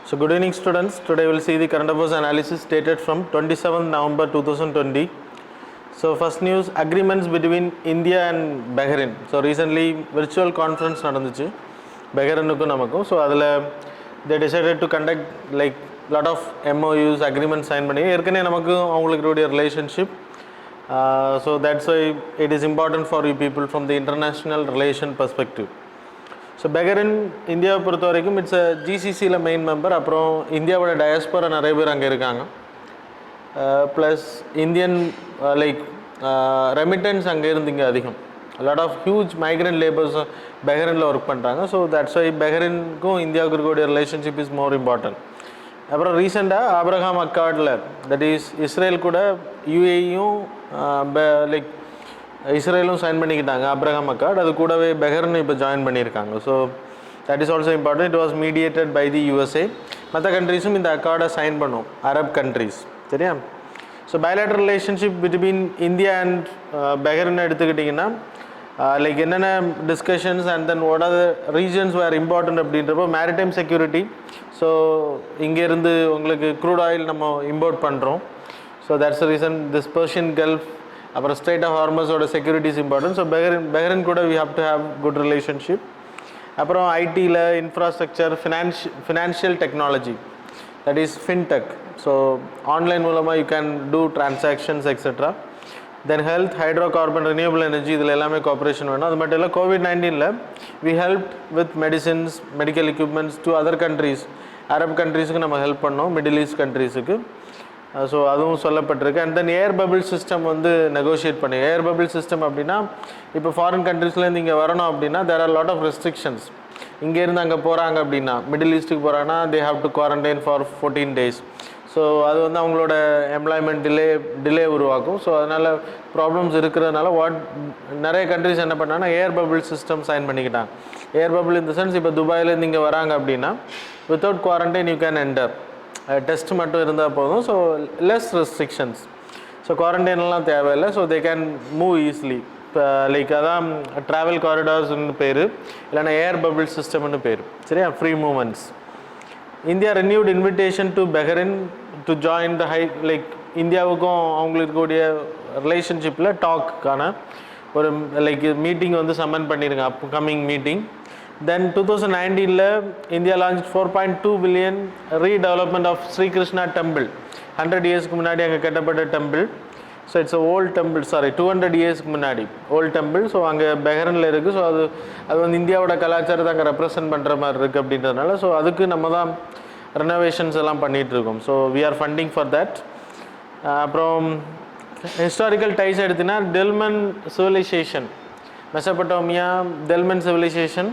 So good evening students. Today we will see the current affairs analysis dated from 27th November 2020. So first news, agreements between India and Bahrain. So recently virtual conference நடந்துச்சு Bahrainukku namakku. So adula they decided to conduct like lot of MOUs agreements sign பண்ணி ஏற்கனவே நமக்கு அவங்களுடைய relationship. So that's why it is important for you people from the international relation perspective. So Bahrain இந்தியாவை பொறுத்த வரைக்கும் it's ஜிசிசியில் main member. அப்புறம் இந்தியாவோட diaspora நிறைய பேர் அங்கே இருக்காங்க. ப்ளஸ் இந்தியன் லைக் ரெமிட்டன்ஸ் அங்கே இருந்து இங்கே அதிகம். Lot of huge migrant labours பெஹ்ரைனில் ஒர்க் பண்ணுறாங்க. ஸோ தட்ஸ் வை பெஹ்ரைனுக்கும் இந்தியாவுக்கு இருக்கக்கூடிய ரிலேஷன்ஷிப் இஸ் மோர் இம்பார்ட்டன்ட். அப்புறம் ரீசெண்டாக ஆப்ரஹாம் அக்கார்டில் தட் இஸ் இஸ்ரேல் கூட யூஏயும் லைக் இஸ்ரேலும் சைன் பண்ணிக்கிட்டாங்க ஆப்ரஹாம் அக்கார்ட். அது கூடவே பெஹ்ரைனும் இப்போ ஜாயின் பண்ணியிருக்காங்க. So that is also important. It was mediated by the USA. மற்ற கண்ட்ரீஸும் இந்த அக்கார்டை சைன் பண்ணும், அரப் கண்ட்ரீஸ். சரியா? So bilateral relationship between India and Bahrain எடுத்துக்கிட்டிங்கன்னா லைக் என்னென்ன discussions and then what are the regions where important அப்படின்றப்போ maritime security. So இங்கேருந்து உங்களுக்கு க்ரூட் ஆயில் நம்ம இம்போர்ட் பண்ணுறோம். So that's the reason this Persian Gulf அப்புறம் strait of ஹார்மஸோட security is important. So Bahrain கூட we have to have good relationship. அப்புறம் ஐடியில் infrastructure, financial technology that is fintech. So online மூலமாக you can do transactions etcetera. Then health, hydro carbon, renewable energy, இதில் எல்லாமே cooperation வேணும். அது மட்டும் இல்லை கோவிட்-19 we help with medicines, medical equipments to other countries. Arab கண்ட்ரீஸுக்கு நம்ம ஹெல்ப் பண்ணோம், மிடில் ஈஸ்ட் கண்ட்ரீஸுக்கு. ஸோ அதுவும் சொல்லப்பட்டிருக்கு. And then air bubble system வந்து நெகோஷியேட் பண்ணி. ஏர் பபிள் சிஸ்டம் அப்படின்னா இப்போ ஃபாரின் கண்ட்ரீஸ்லேருந்து இங்கே வரணும் அப்படின்னா there are lot of restrictions. இங்கேருந்து அங்கே போகிறாங்க அப்படின்னா, மிடில் ஈஸ்ட்டுக்கு போகிறாங்கன்னா they have to quarantine for 14 days. So அது வந்து அவங்களோட எம்ப்ளாய்மெண்ட் டிலே உருவாக்கும். ஸோ அதனால் ப்ராப்ளம்ஸ் இருக்கிறதுனால நிறைய கண்ட்ரிஸ் என்ன பண்ணாங்கன்னா ஏர் பபிள் சிஸ்டம் சைன் பண்ணிக்கிட்டாங்க. ஏர் பபிள் இந்த சென்ஸ் இப்போ துபாயிலேருந்து இங்கே வராங்க அப்படின்னா without quarantine you can enter. Test மட்டும் இருந்தால் போதும். So less restrictions. ஸோ குவாரண்டைன்லாம் தேவையில்லை. So they can move easily. இப்போ லைக் அதான் ட்ராவல் காரிடார்ஸ்னு பேர், இல்லைன்னா ஏர் பபிள் சிஸ்டம்னு பேர். சரியா? Free moments. India renewed invitation to Bahrain to join the like இந்தியாவுக்கும் அவங்களுக்கு கூடிய ரிலேஷன்ஷிப்பில் டாக்கான ஒரு லைக் மீட்டிங் வந்து சம்மன் பண்ணிடுங்க, upcoming meeting. Then 2019 India launched 4.2 billion redevelopment of Sri Krishna temple. 100 years முன்னாடி அங்கே கட்டப்பட்ட temple. So it's old temple. 200 years முன்னாடி ஓல்ட் டெம்பிள். ஸோ அங்கே பெஹ்ரைனில் இருக்குது. ஸோ அது வந்து இந்தியாவோட கலாச்சாரத்தை அங்கே ரெப்ரசன்ட் பண்ணுற மாதிரி இருக்குது அப்படின்றதுனால ஸோ அதுக்கு நம்ம தான் ரெனோவேஷன்ஸ் எல்லாம் பண்ணிகிட்ருக்கோம். So we are funding for that. அப்புறம் ஹிஸ்டாரிக்கல் டைஸ் எடுத்திங்கன்னா Dilmun civilization, Mesopotamia, Dilmun civilization,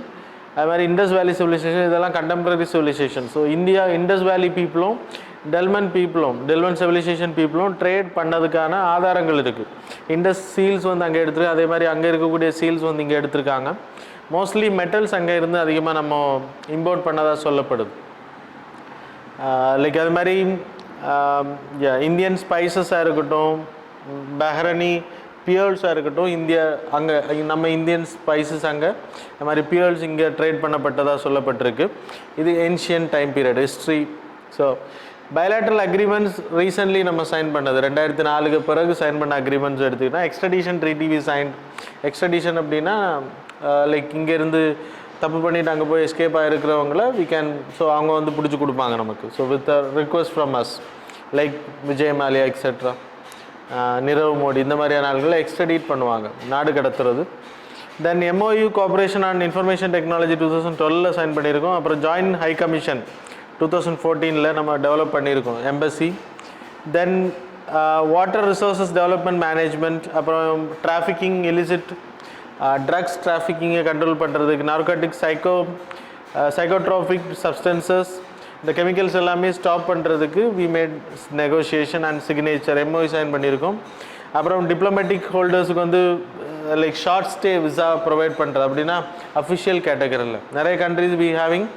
அது மாதிரி இண்டஸ் வேலி சிவிலைசேஷன், இதெல்லாம் contemporary civilization. So India Indus valley பீப்புளும் டெல்மன் சிவிலைசேஷன் பீப்புளும் ட்ரேட் பண்ணதுக்கான ஆதாரங்கள் இருக்குது. இண்டஸ் சீல்ஸ் வந்து அங்கே எடுத்துருக்கு. அதே மாதிரி அங்கே இருக்கக்கூடிய சீல்ஸ் வந்து இங்கே எடுத்திருக்காங்க. மோஸ்ட்லி மெட்டல்ஸ் அங்கே இருந்து அதிகமாக நம்ம இம்போர்ட் பண்ணதாக சொல்லப்படுது. லைக் அது மாதிரி இந்தியன் ஸ்பைசஸாக இருக்கட்டும், பெஹ்ரைனி பியர்ஸாக இருக்கட்டும், இந்தியா அங்கே நம்ம இந்தியன் ஸ்பைசஸ் அங்கே இந்த மாதிரி பியர்ஸ் இங்கே ட்ரேட் பண்ணப்பட்டதாக சொல்லப்பட்டிருக்கு. இது ancient time period history. So bilateral agreements recently நம்ம சைன் பண்ணது 2004 பிறகு சைன் பண்ண அக்ரிமெண்ட்ஸ் எடுத்துக்கிட்டால் extradition treaty we sign. Extradition அப்படின்னா லைக் இங்கேருந்து தப்பு பண்ணிவிட்டு அங்கே போய் எஸ்கேப் ஆகிருக்கிறவங்கள வி கேன் ஸோ அவங்க வந்து பிடிச்சி கொடுப்பாங்க நமக்கு. So with a request from us like Vijay Mallya etcetera, Nirav Modi, இந்த மாதிரியான ஆள்களை எக்ஸ்ட்ரடிட் பண்ணுவாங்க, நாடு கடத்துறது. Then MOU cooperation on information technology 2012 sign பண்ணியிருக்கோம். அப்புறம் ஜாயின்ட் ஹை கமிஷன் 2014 நம்ம டெவலப் பண்ணியிருக்கோம், embassy. Then water resources development management, அப்புறம் டிராஃபிக்கிங், இலிசிட் ட்ரக்ஸ் டிராஃபிக்கிங்கை கண்ட்ரோல் பண்ணுறதுக்கு, நார்கோட்டிக், சைக்கோட்ரோபிக் சப்ஸ்டன்சஸ், இந்த கெமிக்கல்ஸ் எல்லாமே ஸ்டாப் பண்ணுறதுக்கு we made negotiation and signature MOI sign பண்ணியிருக்கோம். அப்புறம் டிப்ளமேட்டிக் ஹோல்டர்ஸுக்கு வந்து like short stay visa provide பண்ணுறது அப்படின்னா அஃபிஷியல் கேட்டகரியில் நிறைய countries we having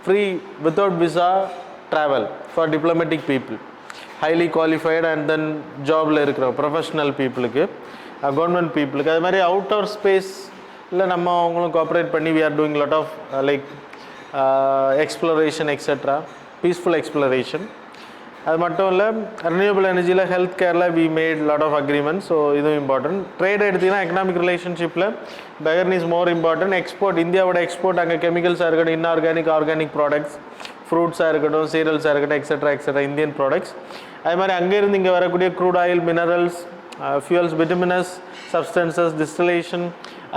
free without visa travel for diplomatic people, highly qualified and then ஜாபில் இருக்கிற ப்ரொஃபஷ்னல் பீப்புளுக்கு, கவர்மெண்ட் பீப்புளுக்கு. அது மாதிரி அவுட்டர் ஸ்பேஸில் நம்ம அவங்களும் கோஆப்ரேட் பண்ணி we are doing lot of like exploration etcetera. peaceful exploration. அது மட்டும் இல்லை ரினியூவபிள் எனர்ஜியில் ஹெல்த் கேரில் we made lot of agreements. So இதுவும் இம்பார்ட்டன்ட். ட்ரேட் எடுத்திங்கன்னா எக்கனாமிக் ரிலேஷன்ஷிப்பில் Bahrain is more important. Export, இந்தியாவோட எக்ஸ்போர்ட் அங்கே கெமிக்கல்ஸாக இருக்கட்டும், இன்ஆர்கானிக் ஆர்கானிக் ப்ராடக்ட்ஸ், ஃப்ரூட்ஸாக இருக்கட்டும், சீரியல்ஸாக இருக்கட்டும், எக்ஸெட்ரா இந்தியன் ப்ராடக்ட்ஸ். அது மாதிரி அங்கேருந்து இங்கே வரக்கூடிய crude oil, minerals, fuels, bituminous substances, distillation,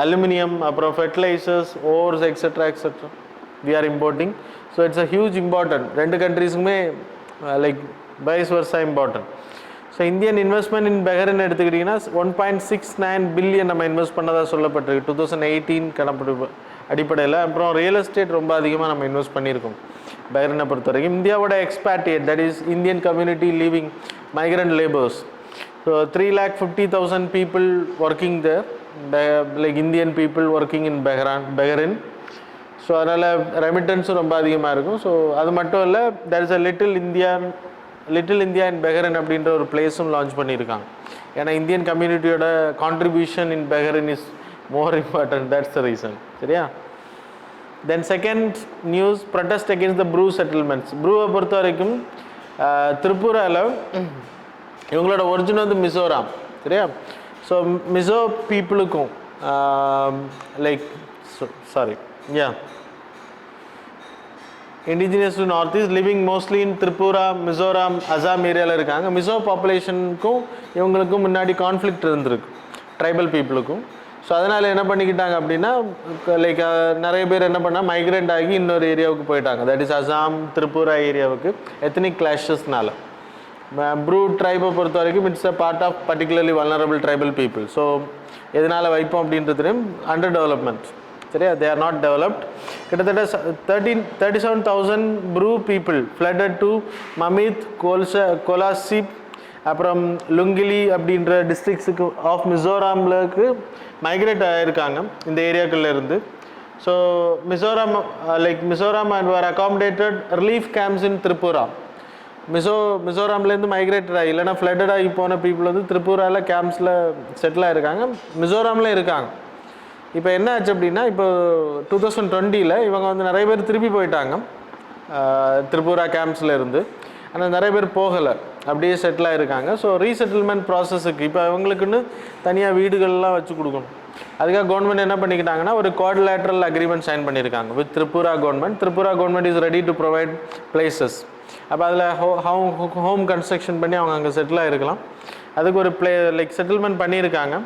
aluminium, அப்புறம் fertilisers, ores, etcetera we are importing. So it's a huge important. ரெண்டு கண்ட்ரீஸுக்குமே like vice versa important. So Indian investment in Bahrain எடுத்துக்கிட்டிங்கன்னா 1.69 billion நம்ம இன்வெஸ்ட் பண்ணதாக சொல்லப்பட்டிருக்கு 2018 கணக்கு அடிப்படையில். அப்புறம் ரியல் எஸ்டேட் ரொம்ப அதிகமாக நம்ம இன்வெஸ்ட் பண்ணியிருக்கோம் பெஹரினை பொறுத்த வரைக்கும். இந்தியாவோட expatriate, that is Indian community living migrant labours. So 350,000 people working there, like Indian people working in Bahrain. So அதனால் ரெமிட்டன்ஸும் ரொம்ப அதிகமாக இருக்கும். ஸோ அது மட்டும் இல்லை, there is a little India in Bahrain அப்படின்ற ஒரு பிளேஸும் லான்ச் பண்ணியிருக்காங்க. ஏன்னா இந்தியன் கம்யூனிட்டியோட contribution in Bahrain is more important. That's the reason. சரியா? Then second news, protest against the Bru settlements. ப்ரூவை பொறுத்த வரைக்கும் திரிபுராவில் இவங்களோட ஒரிஜினல் வந்து மிசோராம். சரியா? ஸோ மிசோ பீப்புளுக்கும் like indigenous to north east living mostly in Tripura, Mizoram, Assam ஏரியாவில் இருக்காங்க. மிசோ பாப்புலேஷனுக்கும் இவங்களுக்கும் முன்னாடி கான்ஃப்ளிக்ட் இருந்திருக்கு, ட்ரைபல் பீப்புளுக்கும். ஸோ அதனால் என்ன பண்ணிக்கிட்டாங்க அப்படின்னா, லைக் நிறைய பேர் என்ன பண்ணால் மைக்ரேட் ஆகி இன்னொரு ஏரியாவுக்கு போயிட்டாங்க. தட் இஸ் அசாம், திரிபுரா ஏரியாவுக்கு எத்தனிக் கிளாஷஸ்னால. ப்ரூ ட்ரைபை பொறுத்த வரைக்கும் it's a part of particularly vulnerable tribal people. So எதனால் வைப்போம் அப்படின்றதுலையும் அண்டர் டெவலப்மெண்ட். சரியா? They are not developed. கிட்டத்தட்ட 37,000 Bru people flooded to Mamit, Kolasib, அப்புறம் லுங்கிலி அப்படின்ற டிஸ்ட்ரிக்ஸுக்கு ஆஃப் மிசோராம்லுக்கு மைக்ரேட் ஆகியிருக்காங்க இந்த ஏரியாக்குள்ளே இருந்து. So Mizoram are accommodated relief camps in Tripura. மிசோராம்லேருந்து மைக்ரேட்டட் ஆகி இல்லைனா ஃப்ளட்டட் ஆகி போன பீப்புள் வந்து திரிபுராவில் கேம்ப்ஸில் செட்டில் ஆகிருக்காங்க, மிசோராமில் இருக்காங்க. இப்போ என்ன ஆச்சு அப்படின்னா, இப்போ 2020 இவங்க வந்து நிறைய பேர் திருப்பி போயிட்டாங்க திரிபுரா கேம்ப்ஸில் இருந்து. ஆனால் நிறைய பேர் போகலை, அப்படியே செட்டில் ஆகிருக்காங்க. ஸோ ரீசெட்டில்மெண்ட் ப்ராசஸுக்கு இப்போ அவங்களுக்குன்னு தனியாக வீடுகள்லாம் வச்சு கொடுக்கணும். அதுக்காக கவர்மெண்ட் என்ன பண்ணிக்கிட்டாங்கன்னா ஒரு குவாட்ரிலேட்ரல் அக்ரிமெண்ட் சைன் பண்ணியிருக்காங்க with Tripura government. Tripura government is ready to provide places. அப்போ அதில் ஹோம் கன்ஸ்ட்ரக்ஷன் பண்ணி அவங்க அங்கே செட்டில் ஆகிருக்கலாம். அதுக்கு ஒரு லைக் செட்டில்மெண்ட் பண்ணியிருக்காங்க.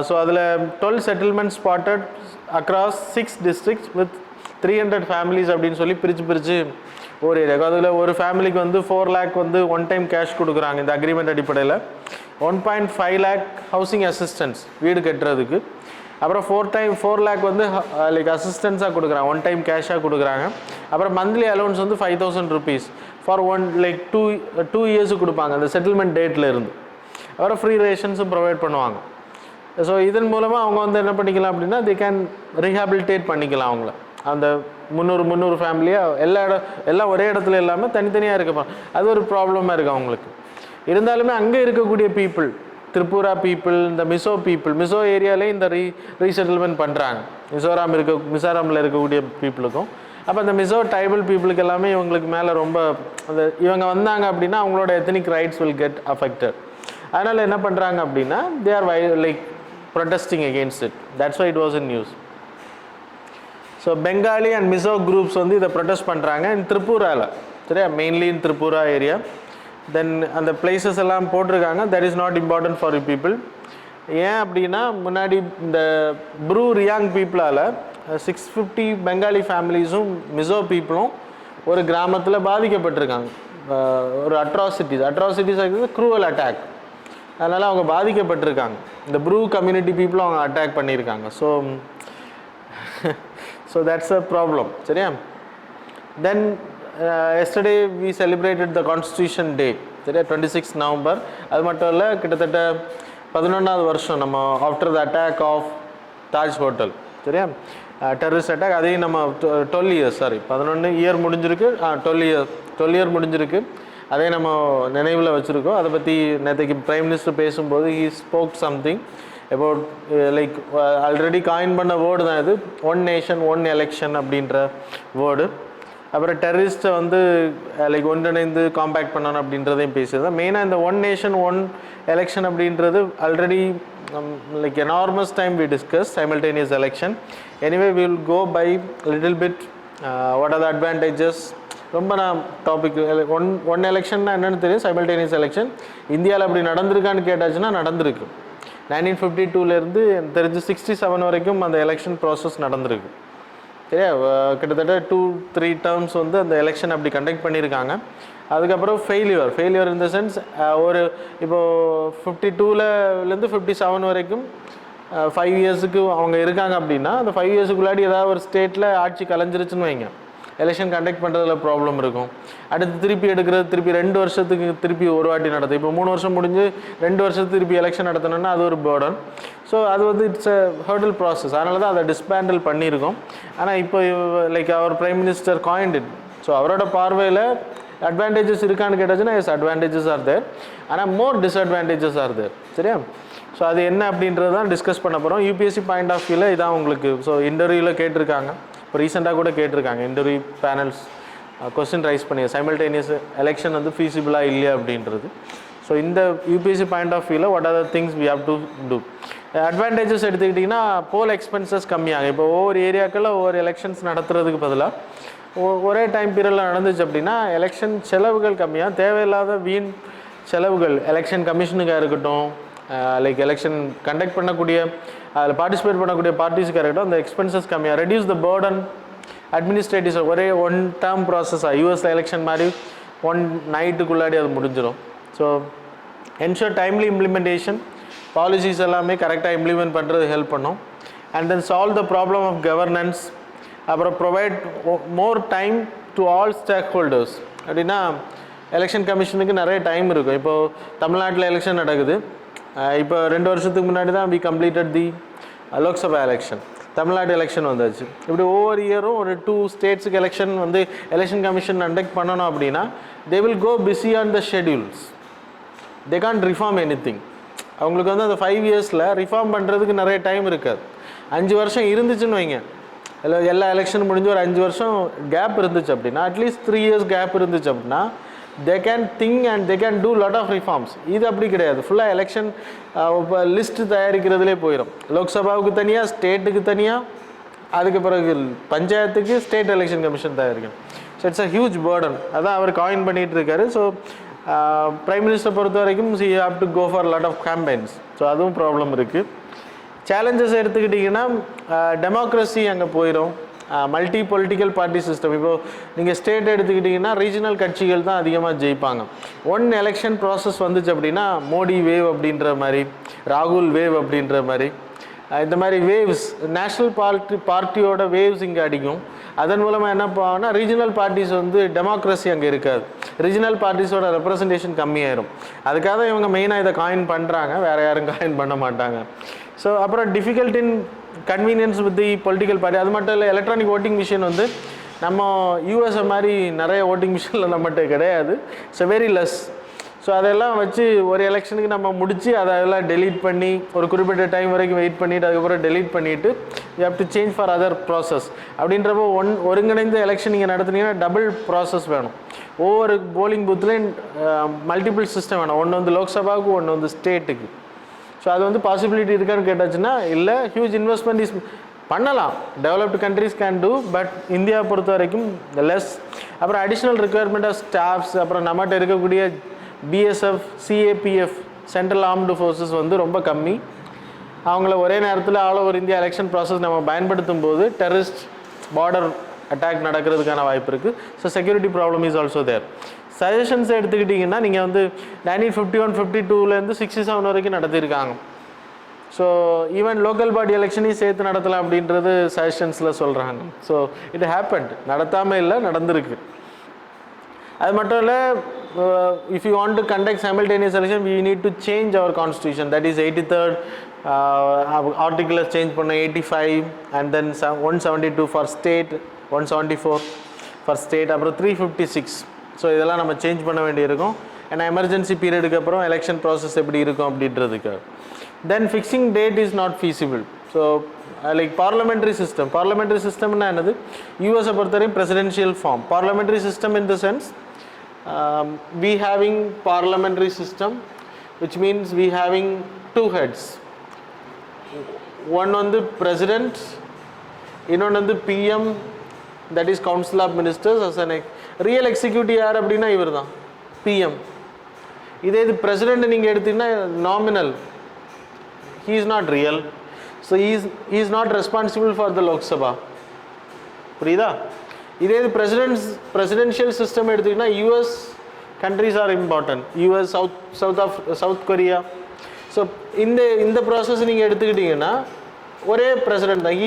ஸோ அதில் 12 settlement spotted across 6 districts with 300 families அப்படின்னு சொல்லி பிரித்து ஒரு ஏரியாவுக்கு. அதில் ஒரு ஃபேமிலிக்கு வந்து 4 lakh வந்து ஒன் டைம் கேஷ் கொடுக்குறாங்க இந்த அக்ரிமெண்ட் அடிப்படையில். 1.5 lakh ஹவுசிங் அசிஸ்டன்ஸ் வீடு கட்டுறதுக்கு. அப்புறம் 4 lakh வந்து லைக் அசிஸ்டன்ஸாக கொடுக்குறாங்க, ஒன் டைம் கேஷாக கொடுக்குறாங்க. அப்புறம் மந்த்லி அலோன்ஸ் வந்து 5,000 rupees ஃபார் டூ இயர்ஸுக்கு கொடுப்பாங்க அந்த செட்டில்மெண்ட் டேட்டில் இருந்து. அப்புறம் ஃப்ரீ ரேஷன்ஸும் ப்ரொவைட் பண்ணுவாங்க. ஸோ இதன் மூலமாக அவங்க வந்து என்ன பண்ணிக்கலாம் அப்படின்னா, தே கேன் ரீஹாபிலிட்டேட் பண்ணிக்கலாம் அவங்கள. அந்த 300 ஃபேமிலியாக எல்லாம் ஒரே இடத்துல இல்லாமல் தனித்தனியாக இருக்கப்போ அது ஒரு ப்ராப்ளமாக இருக்குது அவங்களுக்கு. இருந்தாலுமே அங்கே இருக்கக்கூடிய பீப்புள், திரிபுரா பீப்புள், இந்த மிசோ ஏரியாலே இந்த ரீசெட்டில்மெண்ட் பண்ணுறாங்க. மிசோராமில் இருக்கக்கூடிய பீப்புளுக்கும். அப்போ அந்த மிசோ ட்ரைபல் பீப்புளுக்கு எல்லாமே இவங்களுக்கு மேலே ரொம்ப இவங்க வந்தாங்க அப்படின்னா அவங்களோட ethnic rights will get affected. அதனால் என்ன பண்ணுறாங்க அப்படின்னா, they are like protesting against it. That's why it was in news. So Bengali and Mizo groups வந்து இதை ப்ரொடெஸ்ட் பண்ணுறாங்க in திரிபுராவில். சரியா? Mainly in Tripura area. Then அந்த பிளேசஸ் எல்லாம் போட்டிருக்காங்க. that is not important for you people. ஏன் அப்படின்னா, முன்னாடி இந்த ப்ரூ ரியாங் பீப்புளால் 650 பெங்காலி ஃபேமிலிஸும் மிசோ பீப்புளும் ஒரு கிராமத்தில் பாதிக்கப்பட்டிருக்காங்க. ஒரு அட்ராசிட்டிஸ் க்ரூவல் அட்டாக். அதனால் அவங்க பாதிக்கப்பட்டிருக்காங்க. இந்த ப்ரூ கம்யூனிட்டி பீப்புளும் அவங்க அட்டாக் பண்ணியிருக்காங்க. So that's a problem. சரியா? Then yesterday we celebrated the constitution day. சரியா? 26 November. அது மட்டும் இல்லை, கிட்டத்தட்ட 11வது வருஷம் நம்ம after the attack of Taj hotel. சரியா? Terrorist attack. அதையும் நம்ம 12 years 11 year முடிஞ்சிருக்கு, 12 year முடிஞ்சிருக்கு. அதே நம்ம நினைவில் வச்சுருக்கோம். அதை பற்றி நேற்றுக்கு பிரைம் மினிஸ்டர் பேசும்போது he spoke something about like already coin பண்ண வேர்டு தான் இது, ஒன் நேஷன் ஒன் எலெக்ஷன் அப்படின்ற வேர்டு. அப்புறம் டெரரிஸ்ட்டை வந்து லைக் ஒன்றிணைந்து காம்பேக்ட் பண்ணணும் அப்படின்றதையும் பேசியது. மெயினாக இந்த ஒன் நேஷன் ஒன் எலெக்ஷன் அப்படின்றது already like enormous time we discussed simultaneous election. Anyway, we will go by little bit what are the advantages. ரொம்ப நான் டாபிக் ஒன் எலெக்ஷன்னா என்னென்னு தெரியும், சைமல்டேனியஸ் எலெக்ஷன். இந்தியாவில் அப்படி நடந்திருக்கான்னு கேட்டாச்சுன்னா நடந்திருக்கு. 1952லேருந்து தெரிஞ்சு 67 வரைக்கும் அந்த எலெக்ஷன் ப்ராசஸ் நடந்திருக்கு. சரியா, கிட்டத்தட்ட 2-3 டேர்ம்ஸ் வந்து அந்த எலெக்ஷன் அப்படி கண்டக்ட் பண்ணியிருக்காங்க. அதுக்கப்புறம் ஃபெயிலியர் இன் த சென்ஸ் ஒரு இப்போது 52லேருந்து 57 வரைக்கும் 5 இயர்ஸுக்கு அவங்க இருக்காங்க அப்படின்னா அந்த 5 இயர்ஸுக்குள்ளாடி ஏதாவது ஒரு ஸ்டேட்டில் ஆட்சி கலைஞ்சிருச்சுன்னு வைங்க, எலெக்ஷன் கண்டக்ட் பண்ணுறதுல ப்ராப்ளம் இருக்கும். அடுத்து திருப்பி எடுக்கிறது, திருப்பி 2 வருஷத்துக்கு திருப்பி ஒரு வாட்டி நடத்தும். இப்போ 3 வருஷம் முடிஞ்சு 2 வருஷத்துக்கு திருப்பி எலெக்ஷன் நடத்தணும்னா அது ஒரு பேர்டன். ஸோ அது வந்து இட்ஸ் அ ஹர்டல் ப்ராசஸ். அதனால தான் அதை டிஸ்பேண்டில் பண்ணியிருக்கோம். ஆனால் இப்போ லைக் அவர் prime minister coined it. So அவரோட பார்வையில் அட்வான்டேஜஸ் இருக்கான்னு கேட்டாச்சுன்னா எஸ், அட்வான்டேஜஸ் ஆர் தேர். ஆனால் மோர் டிஸ்அட்வான்டேஜஸ் ஆர் தேர். சரியா, ஸோ அது என்ன அப்படின்றது தான் டிஸ்கஸ் பண்ண போகிறோம். யூபிஎஸ்சி பாயிண்ட் ஆஃப் வியூவில் இதான் உங்களுக்கு. ஸோ இன்டர்வியூவில் கேட்டிருக்காங்க, இப்போ ரீசெண்டாக கூட கேட்டிருக்காங்க இன்டர்வியூ பேனல்ஸ் கொஸ்டின் ரைஸ் பண்ணி சைமல்டேனியஸ் எலெக்ஷன் வந்து ஃபீஸிபிளாக இல்லையா அப்படின்றது. ஸோ இந்த யூபிஎஸ்சி பாயிண்ட் ஆஃப் வியூவில் what are the things we have to do. Advantages எடுத்துக்கிட்டிங்கன்னா போல் எக்ஸ்பென்சஸ் கம்மியாகும். இப்போ ஒவ்வொரு ஏரியாக்களில் ஒவ்வொரு எலெக்ஷன்ஸ் நடத்துறதுக்கு பதிலாக ஒரே டைம் பீரியடில் நடந்துச்சு அப்படின்னா எலெக்ஷன் செலவுகள் கம்மியாக, தேவையில்லாத வீண் செலவுகள் எலெக்ஷன் கமிஷனுக்காக இருக்கட்டும், லைக் எலெக்ஷன் கண்டக்ட் பண்ணக்கூடிய அதில் பார்ட்டிசிபேட் பண்ணக்கூடிய பார்ட்டிஸுக்காக இருக்கட்டும், அந்த எக்ஸ்பென்சஸ் கம்மியாக, ரெடியூஸ் த பேர்டன் அட்மினிஸ்ட்ரேட்டிவ்ஸ். ஒரே ஒன் டேர்ம் ப்ராசஸாக யூஎஸ் எலெக்ஷன் மாதிரி ஒன் நைட்டுக்குள்ளாடி அது முடிஞ்சிடும். So ensure timely implementation, policies எல்லாமே கரெக்டாக இம்ப்ளிமெண்ட் பண்ணுறது ஹெல்ப் பண்ணும். And then solve the problem of governance. அப்புறம் provide more time to all stakeholders. அப்படின்னா எலெக்ஷன் கமிஷனுக்கு நிறைய டைம் இருக்கும். இப்போது தமிழ்நாட்டில் எலெக்ஷன் நடக்குது. இப்போ 2 வருஷத்துக்கு முன்னாடி தான் we completed the Lok Sabha election, Tamil Nadu election வந்தாச்சு. இப்படி ஒவ்வொரு இயரும் ஒரு 2 ஸ்டேட்ஸுக்கு எலெக்ஷன் வந்து எலெக்ஷன் கமிஷன் கண்டக்ட் பண்ணணும் அப்படின்னா they will go busy on the schedules. They can't reform anything. அவங்களுக்கு வந்து அந்த 5 இயர்ஸில் ரிஃபார்ம் பண்ணுறதுக்கு நிறைய டைம் இருக்காது. 5 வருஷம் இருந்துச்சுன்னு வைங்க, இல்லை எல்லா எலெக்ஷன் முடிஞ்சு ஒரு 5 வருஷம் கேப் இருந்துச்சு அப்படின்னா, அட்லீஸ்ட் 3 இயர்ஸ் கேப் இருந்துச்சு அப்படின்னா they can think and they can do lot of reforms. இது அப்படி கிடையாது. ஃபுல்லாக எலெக்ஷன் இப்போ லிஸ்ட்டு தயாரிக்கிறதுலே போயிடும். லோக்சபாவுக்கு தனியாக, ஸ்டேட்டுக்கு தனியாக, அதுக்கு பிறகு பஞ்சாயத்துக்கு ஸ்டேட் எலெக்ஷன் கமிஷன் தயாரிக்கணும். So it's a huge burden. அதான் அவர் காயின் பண்ணிகிட்டு இருக்காரு. ஸோ பிரைம் மினிஸ்டர் பொறுத்த வரைக்கும் you have to go for lot of campaigns. So அதுவும் ப்ராப்ளம் இருக்குது. சேலஞ்சஸ் எடுத்துக்கிட்டிங்கன்னா டெமோக்ரஸி அங்கே போயிடும். Multi political party system. இப்போது நீங்கள் ஸ்டேட் எடுத்துக்கிட்டிங்கன்னா ரீஜனல் கட்சிகள் தான் அதிகமாக ஜெயிப்பாங்க. ஒன் எலெக்ஷன் ப்ராசஸ் வந்துச்சு அப்படின்னா மோடி வேவ் அப்படின்ற மாதிரி, ராகுல் வேவ் அப்படின்ற மாதிரி, இந்த மாதிரி வேவ்ஸ், நேஷ்னல் பார்ட்டியோட வேவ்ஸ் இங்கே அடிக்கும். அதன் மூலமாக என்ன போனா ரீஜனல் பார்ட்டிஸ் வந்து டெமோக்ரஸி அங்கே இருக்காது. ரீஜனல் பார்ட்டிஸோட ரெப்ரசன்டேஷன் கம்மியாயிரும். அதுக்காக தான் இவங்க மெயினாக இதை காயின் பண்ணுறாங்க, வேறு யாரும் காயின் பண்ண மாட்டாங்க. ஸோ அப்புறம் difficult in convenience with the political party. அது மட்டும் இல்லை, எலக்ட்ரானிக் ஓட்டிங் மிஷின் வந்து நம்ம யூஎஸ்ஏ மாதிரி நிறைய ஓட்டிங் மிஷினில் நம்மகிட்ட கிடையாது. So very less. ஸோ அதெல்லாம் வச்சு ஒரு எலெக்ஷனுக்கு நம்ம முடித்து அதெல்லாம் டெலீட் பண்ணி ஒரு குறிப்பிட்ட டைம் வரைக்கும் வெயிட் பண்ணிவிட்டு அதுக்கப்புறம் டெலீட் பண்ணிவிட்டு you have to change for other process. அப்படின்றப்போ ஒருங்கிணைந்த எலெக்ஷன் நீங்கள் நடத்துனீங்கன்னா டபுள் ப்ராசஸ் வேணும். ஒவ்வொரு போலிங் பூத்துலேயும் மல்டிபிள் சிஸ்டம் வேணும். ஒன்று வந்து லோக்சபாவுக்கு, ஒன்று வந்து ஸ்டேட்டுக்கு. ஸோ அது வந்து பாசிபிலிட்டி இருக்கான்னு கேட்டாச்சுன்னா இல்லை. ஹியூஜ் இன்வெஸ்ட்மெண்ட் இஸ் பண்ணலாம், developed countries can do. But இந்தியாவை பொறுத்த வரைக்கும் லெஸ். அப்புறம் அடிஷ்னல் ரிக்குவயர்மெண்ட் ஆஃப் ஸ்டாஃப்ஸ், அப்புறம் நம்மகிட்ட இருக்கக்கூடிய BSF, CAPF, central armed forces வந்து ரொம்ப கம்மி. அவங்கள ஒரே நேரத்தில் all over India election process நம்ம பயன்படுத்தும் போது டெரரிஸ்ட், பார்டர் அட்டாக் நடக்கிறதுக்கான வாய்ப்பு இருக்குது. So security problem is also there. சஜஷன்ஸை எடுத்துக்கிட்டிங்கன்னா நீங்கள் வந்து 1951, 52லேருந்து 67 வரைக்கும் நடத்தியிருக்காங்க. ஸோ ஈவன் லோக்கல் பாடி எலெக்ஷனையும் சேர்த்து நடத்தலாம் அப்படின்றது சஜஷன்ஸில் சொல்கிறாங்க. ஸோ இட் ஹேப்பன்ட், நடத்தாமல் இல்லை, நடந்திருக்கு. அது மட்டும் இல்லை, if you want to conduct simultaneous election we need to change our constitution. That is 83rd ஆர்டிகிளை சேஞ்ச் பண்ண, 85 and then 172 for state, 174 for state, அப்புறம் 356. ஸோ இதெல்லாம் நம்ம சேஞ்ச் பண்ண வேண்டியிருக்கும். ஏன்னா எமர்ஜென்சி பீரியடுக்கு அப்புறம் எலெக்ஷன் ப்ராசஸ் எப்படி இருக்கும் அப்படின்றதுக்கு. Then fixing date is not feasible. So like parliamentary system னா என்னது US பொறுத்தவரைக்கும் presidential form. Parliamentary system in the sense we having parliamentary system, which means we having two heads. One on the president, இன்னொன்று வந்து PM, that is council of ministers. as an real executive யார் அப்படின்னா இவர் தான் PM. இதே இது president நீங்கள் எடுத்தீங்கன்னா nominal, he is not real, so he is not responsible for the Lok Sabha. புரியுதா? இதே இது presidential system எடுத்தீங்கன்னா US countries are important, US, South Korea. So இந்த ப்ராசஸ் நீங்கள் எடுத்துக்கிட்டிங்கன்னா ஒரே பிரசிடென்ட் தான்,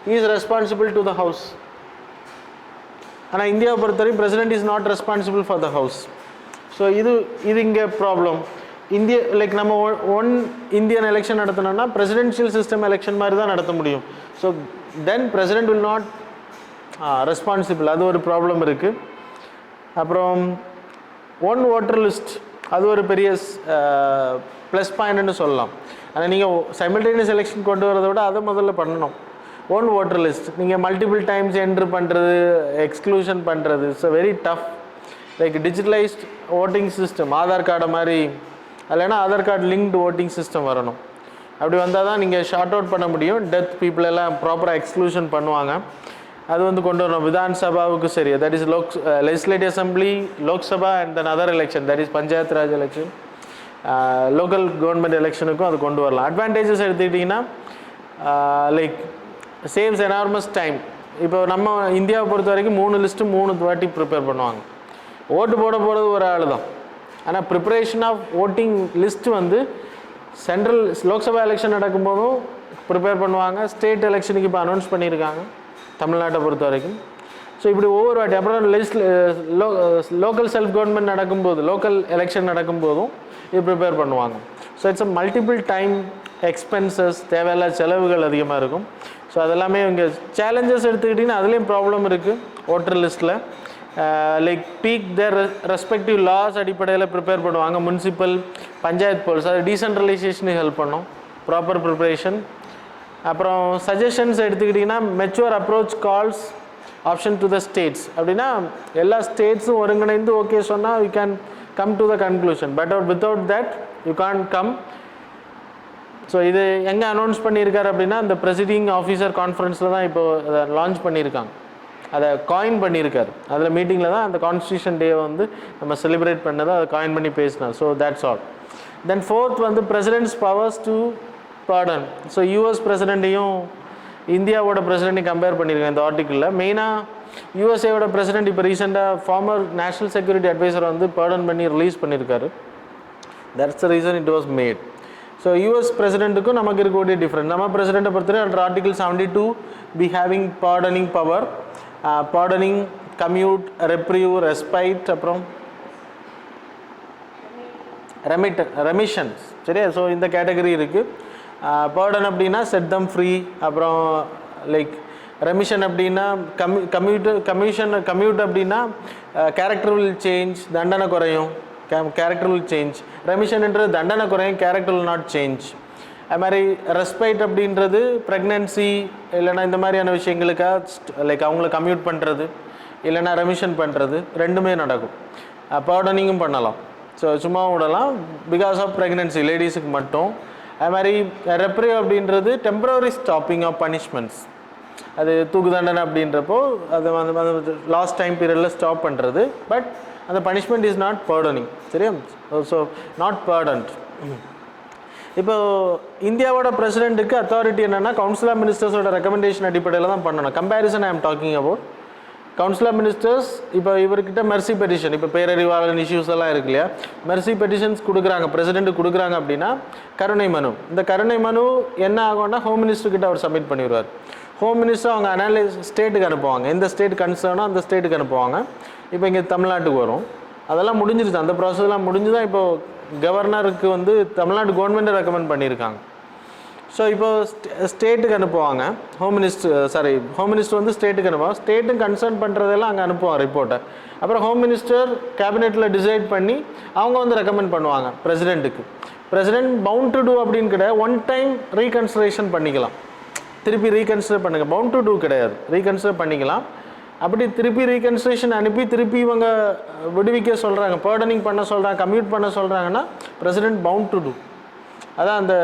he is responsible to the house. ஆனால் இந்தியாவை பொறுத்தவரை president is not responsible for the house. So இது இங்கே ப்ராப்ளம். லைக் நம்ம ஒன் இந்தியன் எலெக்ஷன் நடத்தினோம்னா பிரசிடென்ஷியல் சிஸ்டம் எலெக்ஷன் மாதிரி தான் நடத்த முடியும். So then president will not responsible, அது ஒரு ப்ராப்ளம் இருக்குது. அப்புறம் ஒன் ஓட்டர் லிஸ்ட், அது ஒரு பெரிய ப்ளஸ் பாயிண்ட்னு சொல்லலாம். ஆனால் நீங்கள் சைமல்டேனியஸ் எலெக்ஷன் கொண்டு வரதை விட அதை முதல்ல பண்ணணும். ஒன் ஓட்டர் லிஸ்ட் நீங்கள் மல்டிபிள் டைம்ஸ் என்ட்ரு பண்ணுறது, எக்ஸ்க்ளூஷன் பண்ணுறது, it's very tough. Like digitalised voting system, Aadhaar கார்டை மாதிரி, இல்லைன்னா Aadhaar card linked voting system வரணும். அப்படி வந்தால் தான் நீங்கள் ஷார்ட் அவுட் பண்ண முடியும். டெத் பீப்புள் எல்லாம் ப்ராப்பராக எக்ஸ்க்ளூஷன் பண்ணுவாங்க. அது வந்து கொண்டு வரணும். விதான் சபாவுக்கு சரி, that is legislative assembly, Lok Sabha and then other election, that is panchayat Raj election, local government எலெக்ஷனுக்கும் அது கொண்டு வரலாம். அட்வான்டேஜஸ் எடுத்துக்கிட்டிங்கன்னா லைக் சேவ்ஸ் எனார்மஸ் டைம். இப்போ நம்ம இந்தியாவை பொறுத்த வரைக்கும் 3 லிஸ்ட்டு 3 வாட்டி ப்ரிப்பேர் பண்ணுவாங்க. ஓட்டு போகிறது ஒரு ஆள் தான். ஆனால் ப்ரிப்பரேஷன் ஆஃப் ஓட்டிங் லிஸ்ட்டு வந்து சென்ட்ரல் லோக்சபா எலெக்ஷன் நடக்கும்போதும் ப்ரிப்பேர் பண்ணுவாங்க. ஸ்டேட் எலெக்ஷனுக்கு இப்போ அனௌன்ஸ் பண்ணியிருக்காங்க தமிழ்நாட்டை பொறுத்த வரைக்கும். ஸோ இப்படி ஒவ்வொரு வாட்டி, அப்புறம் லோக்கல் செல்ஃப் கவர்மெண்ட் நடக்கும்போது, லோக்கல் எலெக்ஷன் நடக்கும்போதும் இது ப்ரிப்பேர் பண்ணுவாங்க. So it's multiple time, expenses, தேவையில்லாத செலவுகள் அதிகமாக இருக்கும். ஸோ அதெல்லாமே இங்கே சேலஞ்சஸ் எடுத்துக்கிட்டிங்கன்னா அதுலேயும் ப்ராப்ளம் இருக்குது. ஓட்டர் லிஸ்ட்டில் like peak their respective laws அடிப்படையில் ப்ரிப்பேர் பண்ணுவாங்க. முனிசிபல், பஞ்சாயத் போல்ஸ், அது டீசென்ட்ரலைசேஷனுக்கு ஹெல்ப் பண்ணும், ப்ராப்பர் ப்ரிப்பரேஷன். அப்புறம் சஜஷன்ஸ் எடுத்துக்கிட்டிங்கன்னா mature approach calls option to the states. அப்படின்னா எல்லா ஸ்டேட்ஸும் ஒருங்கிணைந்து ஓகே சொன்னால் you can come to the conclusion, but without that you can come. So இது எங்கே அனௌன்ஸ் பண்ணியிருக்காரு அப்படின்னா இந்த ப்ரெசிடிங் ஆஃபீஸர் கான்ஃபரன்ஸில் தான் இப்போது அதை லான்ச் பண்ணியிருக்காங்க, அதை காயின் பண்ணியிருக்காரு. அதில் மீட்டிங்கில் தான் அந்த கான்ஸ்டியூஷன் டேவை வந்து நம்ம செலிப்ரேட் பண்ணதை அதை காயின் பண்ணி பேசினார். So that's all. Then fourth வந்து president's powers to pardon. So US பிரசிடெண்ட்டையும் இந்தியாவோட பிரசிடெண்ட்டையும் கம்பேர் பண்ணியிருக்கேன் இந்த ஆர்டிக்கிளில். மெயினாக யூஎஸ்ஏவோட பிரசிடெண்ட் இப்போ ரீசெண்டாக ஃபார்மர் நேஷனல் செக்யூரிட்டி அட்வைசரை வந்து பார்டன் பண்ணி ரிலீஸ் பண்ணியிருக்காரு. That's the reason it was made. So US பிரசிடெண்ட்டுக்கும் நமக்கு இருக்கக்கூடிய டிஃப்ரெண்ட். நம்ம பிரசிடெண்ட்டை பொறுத்தவரை under article 72 be having pardoning power, pardoning, commute, reprieve, respite, அப்புறம் ரெமிஷன்ஸ். சரியா? ஸோ இந்த கேட்டகரி இருக்குது. பார்டன் அப்படின்னா செட் தம் ஃப்ரீ, அப்புறம் லைக் ரெமிஷன் அப்படின்னா கம்யூட் அப்படின்னா கேரக்டர் வில் சேஞ்ச், தண்டனை குறையும், கேரக்டர் வில் சேஞ்ச். ரெமிஷன்ன்றது தண்டனை குறையும், கேரக்டர் வில் நாட் சேஞ்ச். அது மாதிரி ரெஸ்பைட் அப்படின்றது ப்ரெக்னன்சி இல்லைனா இந்த மாதிரியான விஷயங்களுக்காக லைக் அவங்கள கம்யூட் பண்ணுறது இல்லைனா ரெமிஷன் பண்ணுறது ரெண்டுமே நடக்கும். பார்டனிங்கும் பண்ணலாம். ஸோ சும்மா விடலாம் பிகாஸ் ஆஃப் ப்ரெக்னன்சி, லேடிஸுக்கு மட்டும். அது மாதிரி ரெப்ரிவ் அப்படின்றது டெம்பரரி ஸ்டாப்பிங் ஆஃப் பனிஷ்மெண்ட்ஸ். அது தூக்கு தண்டனை அப்படின்றப்போ அது வந்து லாஸ்ட் டைம் பீரியடில் ஸ்டாப் பண்ணுறது. பட் அந்த பனிஷ்மெண்ட் இஸ் நாட் பார்டனிங். சரியா? So not pardoned. இப்போ இந்தியாவோட பிரசிடெண்ட்டுக்கு அத்தாரிட்டி என்னென்னா கவுன்சில் ஆஃப் மினிஸ்டர்ஸோட ரெக்கமெண்டேஷன் அடிப்படையில் தான் பண்ணணும். Comparison I am talking about council of ministers. இப்போ இவர்கிட்ட மெர்சி பெட்டிஷன், இப்போ பேரறிவாளன் இஷ்யூஸ் எல்லாம் இருக்கு இல்லையா, மெர்சி பெட்டிஷன்ஸ் கொடுக்குறாங்க, பிரசிடெண்ட்டு கொடுக்குறாங்க அப்படின்னா கருணை மனு. இந்த கருணை மனு என்ன ஆகும்னா ஹோம் மினிஸ்டர்கிட்ட அவர் சப்மிட் பண்ணிடுவார். ஹோம் மினிஸ்டர் அவங்க அனலைஸ் ஸ்டேட்டுக்கு அனுப்புவாங்க, எந்த ஸ்டேட் கன்சர்னோ அந்த ஸ்டேட்டுக்கு அனுப்புவாங்க. இப்போ இங்கே தமிழ்நாட்டுக்கு வரும். அதெல்லாம் முடிஞ்சிருச்சு, அந்த ப்ராசஸ்லாம் முடிஞ்சு தான் இப்போது கவர்னருக்கு வந்து தமிழ்நாடு கவர்மெண்ட்டை ரெக்கமெண்ட் பண்ணியிருக்காங்க. ஸோ இப்போது ஸ்டேட்டுக்கு அனுப்புவாங்க ஹோம் மினிஸ்டர் வந்து ஸ்டேட்டுக்கு அனுப்புவாங்க. ஸ்டேட்டும் கன்சர்ன் பண்ணுறதெல்லாம் அங்கே அனுப்புவாங்க ரிப்போர்ட்டை. அப்புறம் ஹோம் மினிஸ்டர் கேபினெட்டில் டிசைட் பண்ணி அவங்க வந்து ரெக்கமெண்ட் பண்ணுவாங்க பிரசிடெண்ட்டுக்கு. பிரசிடெண்ட் பவுண்ட் டு டூ அப்படின்னு கிடையாது, ஒன் டைம் ரீகன்சிடரேஷன் பண்ணிக்கலாம். திருப்பி ரீகன்சிடர் பண்ணுங்கள், பவுண்ட் டு டூ கிடையாது, ரீகன்சிடர் பண்ணிக்கலாம். அப்படி திருப்பி ரீகன்சிடரேஷன் அனுப்பி திருப்பி இவங்க விடுவிக்க சொல்கிறாங்க, பர்டனிங் பண்ண சொல்கிறாங்க, கம்யூட் பண்ண சொல்கிறாங்கன்னா பிரசிடென்ட் பவுண்ட் டு டூ. அதான் அந்த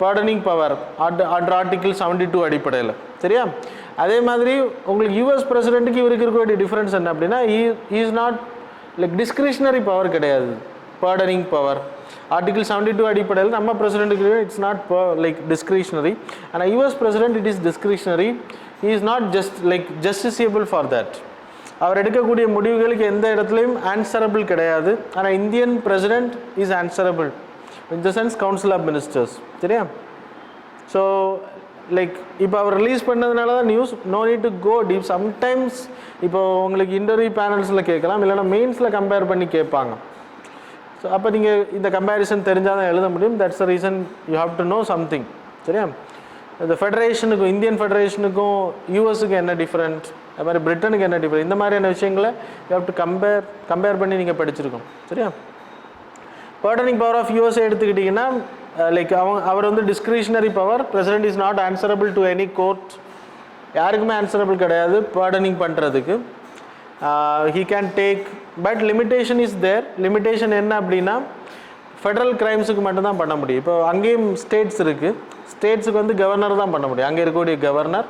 பர்டனிங் பவர் அண்டர் ஆர்டிகிள் 72 அடிப்படையில். சரியா? அதே மாதிரி உங்களுக்கு யூஎஸ் பிரசிடென்ட்டுக்கு இவருக்கு இருக்க வேண்டிய டிஃப்ரென்ஸ் என்ன அப்படின்னா, is not like discretionary power கிடையாது, பர்டனிங் பவர். ஆர்டிகிள் 72 அடிப்படையில் நம்ம பிரசிடென்ட்டுக்கு இட்ஸ் நாட் லைக் டிஸ்கிரிஷனரி. ஆனால் US president it is discretionary. he is not just like justiciable for that. அவர் எடுக்கக்கூடிய முடிவுகளுக்கு எந்த இடத்துலையும் ஆன்சரபிள் கிடையாது. ஆனால் Indian president is answerable in the sense council of ministers. சரியா? ஸோ லைக் இப்போ அவர் ரிலீஸ் பண்ணதுனால தான் news, no need to go deep. Sometimes இப்போ உங்களுக்கு இன்டர்வியூ பேனல்ஸில் கேட்கலாம், இல்லைனா மெயின்ஸில் கம்பேர் பண்ணி கேட்பாங்க. ஸோ அப்போ நீங்கள் இந்த கம்பேரிசன் தெரிஞ்சால் தான் எழுத முடியும். That's the reason you have to know something. சரியா? இந்த ஃபெடரேஷனுக்கும் இந்தியன் ஃபெடரேஷனுக்கும் யூஎஸுக்கு என்ன டிஃப்ரெண்ட், அது மாதிரி பிரிட்டனுக்கு என்ன டிஃப்ரெண்ட், இந்த மாதிரியான விஷயங்களை யூ ஹவ் டு கம்பேர் பண்ணி நீங்கள் படிச்சிருக்கோம். சரியா? பர்டனிங் பவர் ஆஃப் யூஎஸ்ஏ எடுத்துக்கிட்டிங்கன்னா லைக் அவர் வந்து discretionary power, president is not answerable to any court, யாருக்குமே ஆன்சரபிள் கிடையாது பர்டனிங் பண்ணுறதுக்கு. He can take, but limitation is there. Limitation என்ன அப்படின்னா, ஃபெடரல் கிரைம்ஸுக்கு மட்டும்தான் பண்ண முடியும். இப்போ அங்கேயும் ஸ்டேட்ஸ் இருக்குது, ஸ்டேட்ஸுக்கு வந்து கவர்னர் தான் பண்ண முடியும், அங்கே இருக்கக்கூடிய கவர்னர்.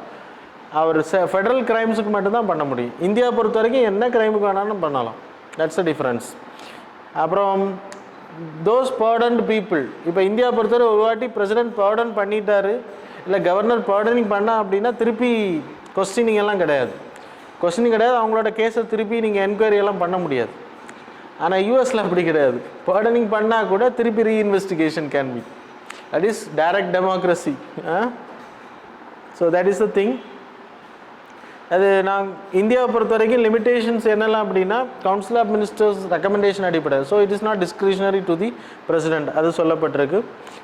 அவர் ஃபெடரல் கிரைம்ஸுக்கு மட்டும்தான் பண்ண முடியும். இந்தியா பொறுத்த வரைக்கும் என்ன கிரைமுக்கு வேணாலும் பண்ணலாம். That's a difference. அப்புறம் தோஸ் பர்டன்டு பீப்புள், இப்போ இந்தியா பொறுத்தவரை ஒரு வாட்டி பிரசிடென்ட் பர்டன் பண்ணிட்டாரு, இல்லை கவர்னர் பர்டனிங் பண்ணா அப்படின்னா திருப்பி கொஸ்டினிங் எல்லாம் கிடையாது, அவங்களோட கேஸை திருப்பி நீங்கள் என்கொயரி எல்லாம் பண்ண முடியாது. ஆனால் யூஎஸில் அப்படி கிடையாது. பர்டனிங் பண்ணால் கூட திருப்பி reinvestigation can be. That is direct democracy. So that is the thing. அது இந்தியாவை பொறுத்த வரைக்கும் லிமிட்டேஷன்ஸ் என்னெல்லாம் அப்படின்னா, கவுன்சில் ஆஃப் மினிஸ்டர்ஸ் ரெக்கமெண்டேஷன் அடிப்படை. So it is not discretionary to the president, அது சொல்லப்பட்டிருக்கு.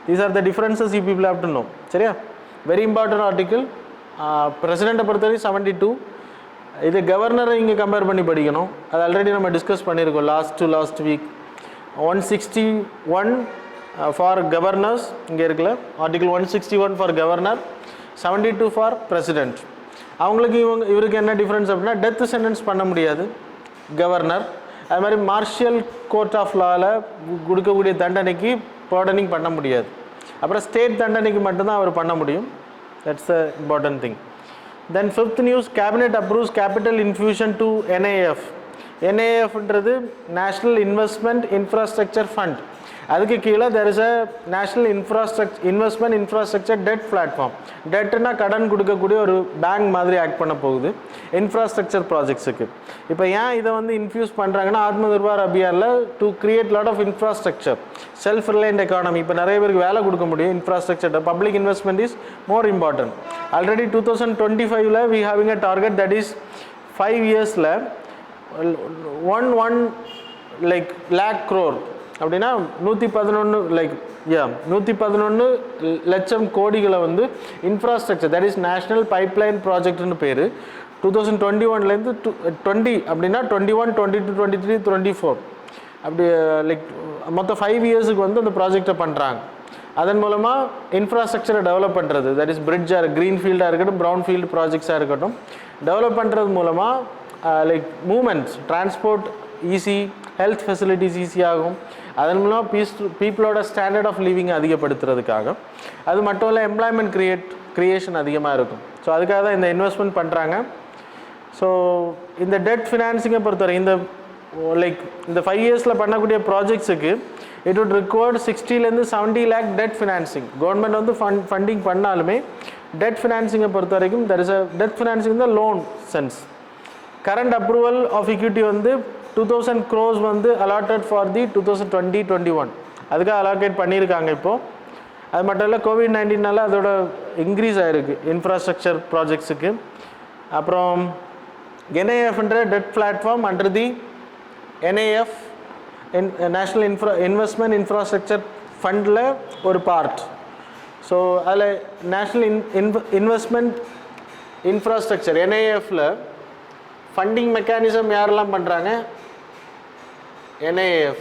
These are the differences you people have to know. சரியா? Very important article. பிரசிடென்ட்டை பொறுத்த வரைக்கும் 72. இது கவர்னரை இங்கே கம்பேர் பண்ணி படிக்கணும். அது ஆல்ரெடி நம்ம டிஸ்கஸ் பண்ணியிருக்கோம் லாஸ்ட் வீக். 161 ஃபார் கவர்னர்ஸ் இங்கே இருக்குல்ல, article 161 for governor, 72 for president. அவங்களுக்கு இவருக்கு என்ன டிஃப்ரென்ஸ் அப்படின்னா, டெத் சென்டென்ஸ் பண்ண முடியாது கவர்னர். அது மாதிரி மார்ஷியல் கோர்ட் ஆஃப் லாவில் கொடுக்கக்கூடிய தண்டனைக்கு பர்டனிங் பண்ண முடியாது. அப்புறம் ஸ்டேட் தண்டனைக்கு மட்டும்தான் அவர் பண்ண முடியும். That's the important thing. Then fifth news, cabinet approves capital infusion to NAF. NAFன்றது நேஷ்னல் இன்வெஸ்ட்மெண்ட் இன்ஃப்ராஸ்ட்ரக்சர் ஃபண்ட். அதுக்கு கீழே there is a national investment infrastructure debt platform. டெட்னா கடன் கொடுக்கக்கூடிய ஒரு பேங்க் மாதிரி ஆக்ட் பண்ண போகுது இன்ஃப்ராஸ்ட்ரக்சர் ப்ராஜெக்ட்ஸுக்கு. இப்போ ஏன் இதை வந்து இன்ஃபியூஸ் பண்ணுறாங்கன்னா, ஆத்ம நிர்பார் அபியானில் to create lot of infrastructure, self reliant economy. இப்போ நிறைய பேருக்கு வேலை கொடுக்க முடியும் infrastructure. Public investment is more important. Already 2025 we having a target that is 5 yearsல 1 like lakh crore அப்படின்னா 111 லட்சம் கோடிகளை வந்து infrastructure, that is national pipeline ப்ராஜெக்ட்னு பேர். 2021லேருந்து 20 அப்படின்னா 21, 22, 23, 24 அப்படி லைக் மொத்தம் 5 இயர்ஸுக்கு வந்து அந்த ப்ராஜெக்டை பண்ணுறாங்க. அதன் மூலமாக இன்ஃப்ராஸ்ட்ரக்சரை டெவலப் பண்ணுறது, தட் இஸ் பிரிட்ஜாக க்ரீன் ஃபீல்டாக இருக்கட்டும், ப்ரௌன் ஃபீல்டு ப்ராஜெக்ட்ஸாக இருக்கட்டும், டெவலப் பண்ணுறது மூலமாக like movements, transport easy, health facilities ஈஸியாகும். அதன் மூலமாக பீப்புளோட ஸ்டாண்டர்ட் ஆஃப் லிவிங் அதிகப்படுத்துறதுக்காக. அது மட்டும் இல்லை, எம்ப்ளாய்மெண்ட் க்ரியேஷன் அதிகமாக இருக்கும். ஸோ அதுக்காக தான் இந்த இன்வெஸ்ட்மெண்ட் பண்ணுறாங்க. ஸோ இந்த டெட் ஃபினான்சிங்கை பொறுத்தவரை இந்த 5 இயர்ஸில் பண்ணக்கூடிய ப்ராஜெக்ட்ஸுக்கு இட் would require 60லேருந்து 70 lakh டெட் ஃபினான்சிங். கவர்மெண்ட் வந்து ஃபண்டிங் பண்ணாலுமே டெட் ஃபினான்சிங்கை பொறுத்த வரைக்கும் there is a debt financing the loan sense. Current approval of equity வந்து 2000 crores வந்து அலாட்டட் ஃபார் தி 2020-21 அதுக்காக அலாக்கேட் பண்ணியிருக்காங்க இப்போது. அது மட்டும் இல்லை, COVID-19 அதோட இன்க்ரீஸ் ஆகிருக்கு இன்ஃப்ராஸ்ட்ரக்சர் ப்ராஜெக்ட்ஸுக்கு. அப்புறம் NAFன்ற debt platform under the NAF national investment infrastructure ஃபண்டில் ஒரு பார்ட். ஸோ அதில் நேஷ்னல் இன்வெஸ்ட்மெண்ட் இன்ஃப்ராஸ்ட்ரக்சர் NAFல ஃபண்டிங் மெக்கானிசம் யாரெல்லாம் பண்ணுறாங்க? NAF,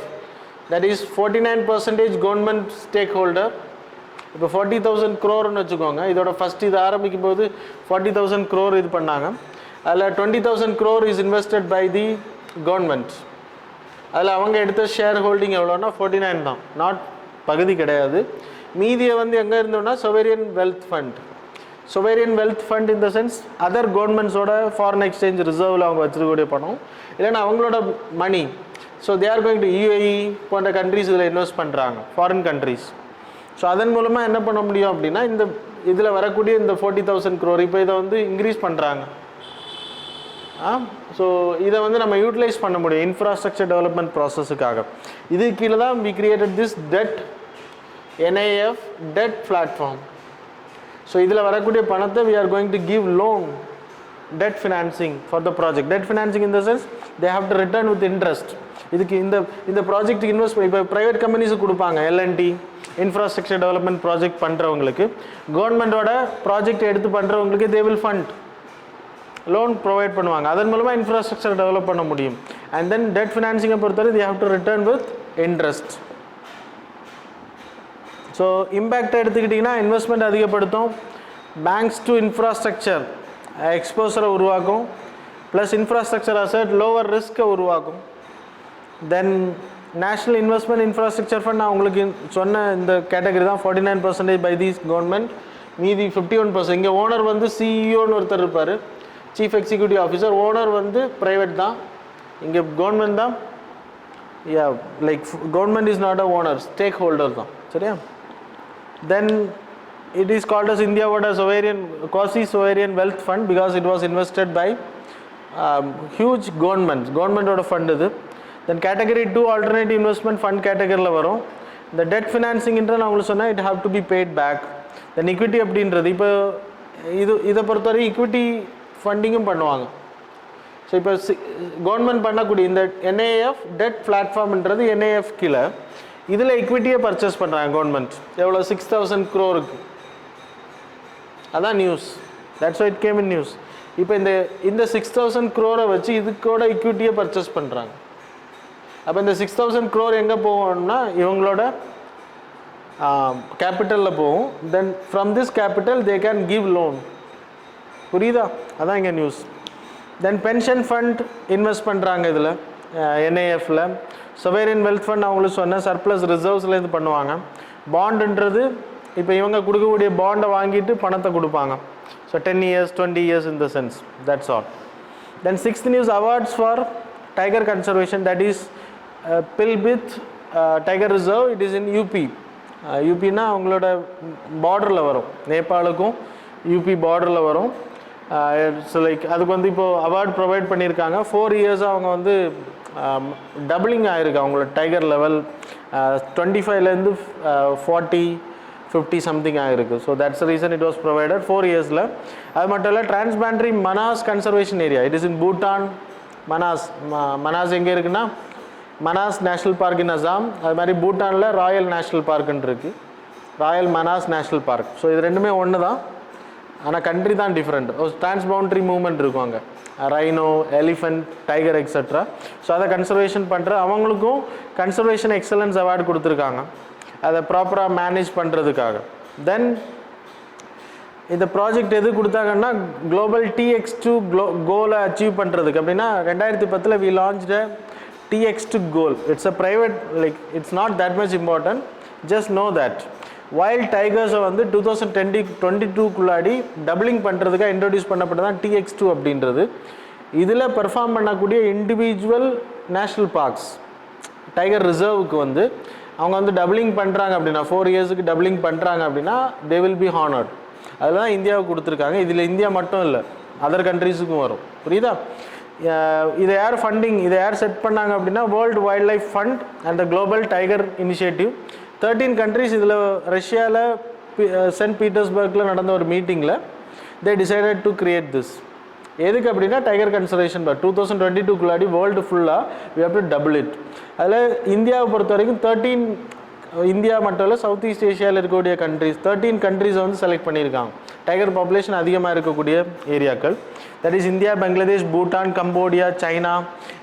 that is 49% government stakeholder, இப்போ 40,000 crore-னு வச்சுக்கோங்க. இதோட ஃபஸ்ட் இது ஆரம்பிக்கும் போது 40,000 crore இது பண்ணாங்க. அதில் 20,000 crore is invested by the government. அதில் அவங்க எடுத்த ஷேர் ஹோல்டிங் எவ்வளோன்னா 49 தான், நாட் பகுதி கிடையாது. மீதியை வந்து எங்கே இருந்தோன்னா sovereign wealth fund. Sovereign wealth fund in the sense other கவர்மெண்ட்ஸோட ஃபாரின் எக்ஸ்சேஞ்ச் ரிசர்வில் அவங்க வச்சுருக்கக்கூடிய பணம், இல்லைன்னா அவங்களோட money. So they are going to UAE போன்ற கண்ட்ரிஸ் இதில் இன்வெஸ்ட் பண்ணுறாங்க, ஃபாரின் கண்ட்ரிஸ். ஸோ அதன் மூலமாக என்ன பண்ண முடியும் அப்படின்னா இந்த இதில் வரக்கூடிய இந்த 40,000 crore இப்போ இதை வந்து இன்க்ரீஸ் பண்ணுறாங்க. ஸோ இதை வந்து நம்ம யூட்டிலைஸ் பண்ண முடியும் இன்ஃப்ராஸ்ட்ரக்சர் டெவலப்மெண்ட் ப்ராசஸுக்காக. இது கீழே தான் we created this debt NAF debt platform. So இதில் வரக்கூடிய பணத்தை we are going to give loan debt financing for the project. Debt financing in the sense they have to return with interest. இதுக்கு இந்த ப்ராஜெக்ட்டுக்கு invest பண்ணி இப்போ private கம்பெனிஸுக்கு கொடுப்பாங்க, L&T infrastructure development project பண்ணுறவங்களுக்கு, கவர்மெண்ட்டோட ப்ராஜெக்ட் எடுத்து பண்ணுறவங்களுக்கு they will fund loan provide பண்ணுவாங்க. அதன் மூலமாக இன்ஃப்ராஸ்ட்ரக்சர் டெவலப் பண்ண முடியும். அண்ட் தென் டெட் ஃபினான்சிங்கை பொறுத்தவரை they have to return with interest. So இம்பேக்டை எடுத்துக்கிட்டிங்கன்னா இன்வெஸ்ட்மெண்ட் அதிகப்படுத்தும், பேங்க்ஸ் டு இன்ஃப்ராஸ்ட்ரக்சர் எக்ஸ்போசரை உருவாக்கும், ப்ளஸ் இன்ஃப்ராஸ்ட்ரக்சர் அசட் லோவர் ரிஸ்க்கை உருவாக்கும். Then national investment infrastructure fund நான் உங்களுக்கு சொன்ன இந்த கேட்டகரி தான் 49% பை தீஸ் கவர்மெண்ட், மீதி 51%. இங்கே ஓனர் வந்து சிஇஓன்னு ஒருத்தர் இருப்பார், சீஃப் எக்ஸிக்யூட்டிவ் ஆஃபீஸர். ஓனர் வந்து ப்ரைவேட் தான், இங்கே கவர்மெண்ட் தான். Like government is not a owner, stakeholder தான். சரியா? தென் it is called as India what a sovereign quasi-sovereign wealth fund because it was invested by huge government oda fund idu. Then category 2 alternative investment fund category la varum. The debt financing intra na ungalku sonna it have to be paid back. Then equity அப்படின்றது இப்போ இதை பொறுத்தவரை equity ஃபண்டிங்கும் பண்ணுவாங்க. So இப்போ government பண்ணக்கூடிய இந்த NAF debt platformன்றது NAF கீழே இதில் equity-யை பர்ச்சேஸ் பண்ணுறாங்க கவர்மெண்ட். எவ்வளோ? 6,000 crore-க்கு. அதான் news, that's why it came in news. இப்போ இந்த 6,000 crore-ஐ வச்சு இதுக்கோட ஈக்விட்டியை பர்ச்சேஸ் பண்ணுறாங்க. அப்போ இந்த 6,000 crore எங்கே போகும்னா இவங்களோட கேபிட்டலில் போகும். Then from this capital they can give loan. புரியுதா? அதான் இங்கே news. Then pension fund invest பண்ணுறாங்க இதில் NAF-ல. சொவேரியன் வெல்த் ஃபண்ட் அவங்களுக்கு சொன்ன சர்ப்ளஸ் ரிசர்வ்ஸ்லேருந்து பண்ணுவாங்க. பாண்டுன்றது இப்போ இவங்க கொடுக்கக்கூடிய பாண்டை வாங்கிட்டு பணத்தை கொடுப்பாங்க. So 10 years 20 years in the sense, that's all. Then sixth news, awards for tiger conservation, that is Pilbit tiger reserve. It is in UP. UPனா அவங்களோட பார்டரில் வரும், நேபாளுக்கும் UP பார்டரில் வரும். ஸோ லைக் அதுக்கு வந்து இப்போது அவார்ட் ப்ரொவைட் பண்ணியிருக்காங்க. 4 years அவங்க வந்து டபுளிங் ஆகிருக்கு அவங்களோட டைகர் லெவல். 25லேருந்து 40 50 சம்திங் ஆகிருக்கு. So that's the reason it was provided 4 years-ல. அது மட்டும் இல்லை transboundary Manas conservation area, it is in Bhutan. Manas எங்கே இருக்குன்னா Manas national park in Assam. அது மாதிரி பூட்டானில் ராயல் நேஷ்னல் பார்க்குன்னு இருக்குது, royal Manas national park. So இது ரெண்டுமே ஒன்று தான், ஆனால் கண்ட்ரி தான் டிஃப்ரெண்ட். டிரான்ஸ்பவுண்ட்ரி மூவ்மெண்ட் இருக்கும் அங்கே, rhino, elephant, tiger etcetera. So அதை கன்சர்வேஷன் பண்ணுற அவங்களுக்கும் கன்சர்வேஷன் எக்ஸலன்ஸ் அவார்டு கொடுத்துருக்காங்க, அதை ப்ராப்பராக மேனேஜ் பண்ணுறதுக்காக. தென் இந்த ப்ராஜெக்ட் எது கொடுத்தாங்கன்னா குளோபல் TX2 கோலை அச்சீவ் பண்ணுறதுக்கு. அப்படின்னா 2010 we launched a TX2 goal. It's a private, like it's not that much important, just know that wild டைகர்ஸை வந்து 2022 டபுளிங் பண்ணுறதுக்காக இன்ட்ரடியூஸ் பண்ணப்பட்டதான் TX2 அப்படின்றது. இதில் பெர்ஃபார்ம் பண்ணக்கூடிய இண்டிவிஜுவல் நேஷ்னல் பார்க்ஸ் டைகர் ரிசர்வுக்கு வந்து அவங்க வந்து டபுளிங் பண்ணுறாங்க அப்படின்னா 4 years-க்கு டபுளிங் பண்ணுறாங்க அப்படின்னா தே வில் பி ஹானர்ட். அதுதான் இந்தியாவுக்கு கொடுத்துருக்காங்க. இதில் இந்தியா மட்டும் இல்லை, அதர் கண்ட்ரீஸுக்கும் வரும். புரியுதா? இதை யார் ஃபண்டிங், இதை யார் செட் பண்ணாங்க அப்படின்னா World Wildlife Fund and the Global Tiger Initiative. 13 countries இதில் ரஷ்யாவில் சென்ட் பீட்டர்ஸ்பர்க்கில் நடந்த ஒரு மீட்டிங்கில் they decided to create this. எதுக்கு அப்படின்னா டைகர் கன்சர்வேஷன் 2022 வேர்ல்டு ஃபுல்லாக we have to double it. அதில் இந்தியாவை பொறுத்த வரைக்கும் 13, இந்தியா மட்டும் இல்லை சவுத் ஈஸ்ட் ஏஷியாவில் இருக்கக்கூடிய கண்ட்ரிஸ் 13 கண்ட்ரிஸை வந்து செலக்ட் பண்ணியிருக்காங்க. டைகர் பாப்புலேஷன் அதிகமாக இருக்கக்கூடிய ஏரியாக்கள், that is India, Bangladesh, Bhutan, Cambodia, China,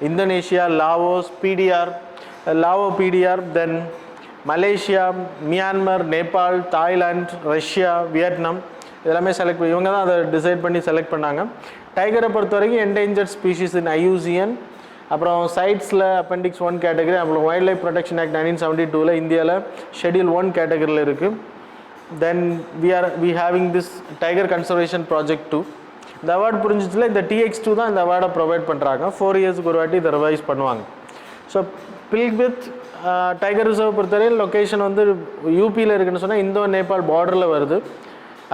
Indonesia, Laos, PDR, then Malaysia, Myanmar, Nepal, Thailand, Russia, Vietnam இதெல்லாமே செலக்ட் இவங்க தான் அதை டிசைட் பண்ணி செலக்ட் பண்ணாங்க. டைகரை பொறுத்த வரைக்கும் என்டேஞ்சர்ட் ஸ்பீஷீஸ் இன் ஐயூசிஎன், அப்புறம் சைட்ஸில் அப்பெண்டிக்ஸ் 1 கேட்டகரி, அப்புறம் வைல்ட் லைஃப் ப்ரொடெக்ஷன் ஆக்ட் 1972 இந்தியாவில் ஷெட்யூல் 1 கேட்டகரியில் இருக்குது. Then we having this tiger conservation project 2. இந்த அவார்டு புரிஞ்சிச்சுல இந்த TX2 தான் இந்த அவார்டை ப்ரொவைட் பண்ணுறாங்க. 4 இயர்ஸ்க்கு ஒரு வாட்டி இதை ரிவைஸ் பண்ணுவாங்க. ஸோ பில்கித் டைகர் ரிசர்வ் பொறுத்தவரையில் லொக்கேஷன் வந்து யூபியில் இருக்குன்னு சொன்னால் இந்தோ நேபாள் பார்டரில் வருது.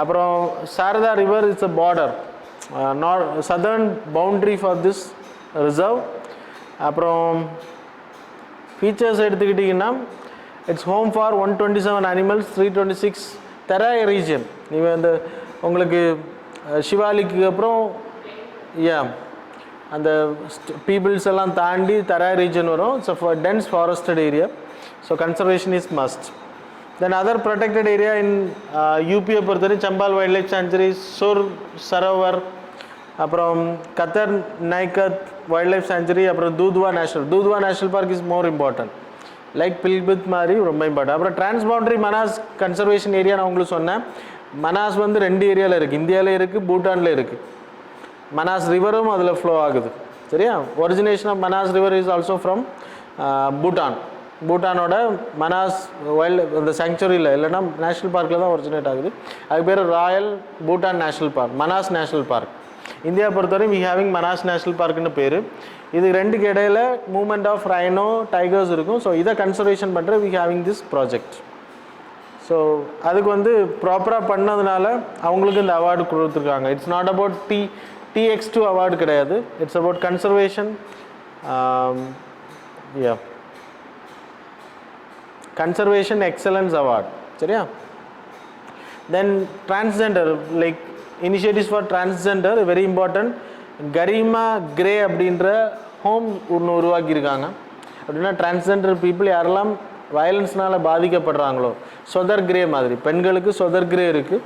அப்புறம் Sharda river it's a border, southern boundary for this reserve. அப்புறம் ஃபீச்சர்ஸ் எடுத்துக்கிட்டிங்கன்னா it's home for 127 animals, 326 Terai region. நீங்கள் அந்த உங்களுக்கு சிவாலிக்கு அப்புறம் அந்த பீப்புள்ஸ் எல்லாம் தாண்டி தெராய் ரீஜன் வரும். It's a dense forested area. So conservation is must. Then other protected area in யூபியை பொறுத்தவரை Chambal wild life sanctuary, Sur Sarovar, அப்புறம் Katarniaghat wild life sanctuary, அப்புறம் Dudhwa national park is more important. Like Pilibhit மாதிரி ரொம்ப இம்பார்ட்டன்ட். அப்புறம் டிரான்ஸ்பவுண்டரி மனாஸ் கன்சர்வேஷன் ஏரியா நான் உங்களுக்கு சொன்னேன். மனாஸ் வந்து 2 ஏரியாவில் இருக்குது, இந்தியாவில் இருக்குது, பூட்டானில் இருக்குது. மனாஸ் ரிவரும் அதில் ஃப்ளோ ஆகுது. சரியா? Origination of Manas river is also from பூட்டானோட மனாஸ் வைல்ட் அந்த சாங்சுரியில் இல்லைன்னா நேஷ்னல் பார்க்கில் தான் ஒரிஜினேட் ஆகுது. அதுக்கு பேர் royal Bhutan national park, Manas national park. India பொறுத்தவரை வி ஹேவிங் மனாஸ் நேஷ்னல் பார்க்குன்னு பேர். இது 2க்கு இடையில் மூவ்மெண்ட் ஆஃப் ரைனோ டைகர்ஸ் இருக்கும். ஸோ இதை கன்சர்வேஷன் பண்ணுற we having this project. So அதுக்கு வந்து ப்ராப்பராக பண்ணதுனால அவங்களுக்கு இந்த அவார்டு கொடுத்துருக்காங்க. It's not about TX2 award கிடையாது. It's about conservation, conservation excellence award. சரியா? Then transgender, like initiatives for transgender very important. Garima Greh அப்படின்ற ஹோம் ஒன்று உருவாக்கியிருக்காங்க. அப்படின்னா டிரான்ஸ்ஜெண்டர் பீப்புள் யாரெல்லாம் வயலன்ஸ்னால் பாதிக்கப்படுறாங்களோ, சொதர் கிரே மாதிரி பெண்களுக்கு சொதர் கிரே இருக்குது.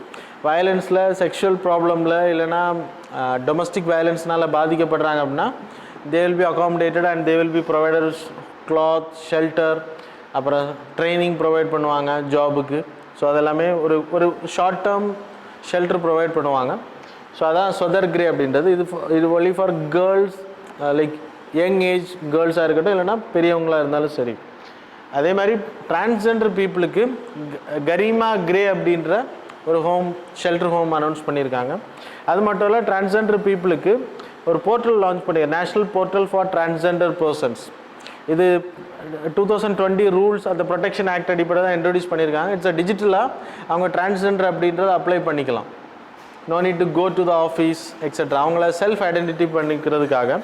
வயலன்ஸில் செக்ஷுவல் ப்ராப்ளமில் இல்லைனா டொமஸ்டிக் வயலன்ஸ்னால் பாதிக்கப்படுறாங்க அப்படின்னா they will be accommodated and they will be provided cloth, shelter, அப்புறம் ட்ரைனிங் ப்ரொவைட் பண்ணுவாங்க ஜாபுக்கு. ஸோ அதெல்லாமே ஒரு ஷார்ட் டேர்ம் ஷெல்டர் ப்ரொவைட் பண்ணுவாங்க. ஸோ அதான் சொதர் கிரே அப்படின்றது. இது only for girls, like young age கேர்ள்ஸாக இருக்கட்டும் இல்லைனா பெரியவங்களாக இருந்தாலும் சரி. அதே மாதிரி டிரான்ஸ்ஜெண்டர் பீப்புளுக்கு கரிமா கிரே அப்படின்ற ஒரு ஷெல்டர் ஹோம் அனௌன்ஸ் பண்ணியிருக்காங்க. அது மட்டும் இல்லை, டிரான்ஸ்ஜெண்டர் பீப்புளுக்கு ஒரு போர்ட்டல் லான்ச் பண்ணியிருக்காங்க, national portal for transgender persons. இது 2020 ரூல்ஸ் அந்த ப்ரொடெக்ஷன் ஆக்ட் அடிப்படை தான் இன்ட்ரடியூஸ் பண்ணியிருக்காங்க. இட்ஸ் டிஜிட்டலாக அவங்க டிரான்ஸ்ஜெண்டர் அப்படின்றத அப்ளை பண்ணிக்கலாம். No need to go to the office etcetera. அவங்கள செல்ஃப் ஐடென்டிட்டி பண்ணிக்கிறதுக்காக.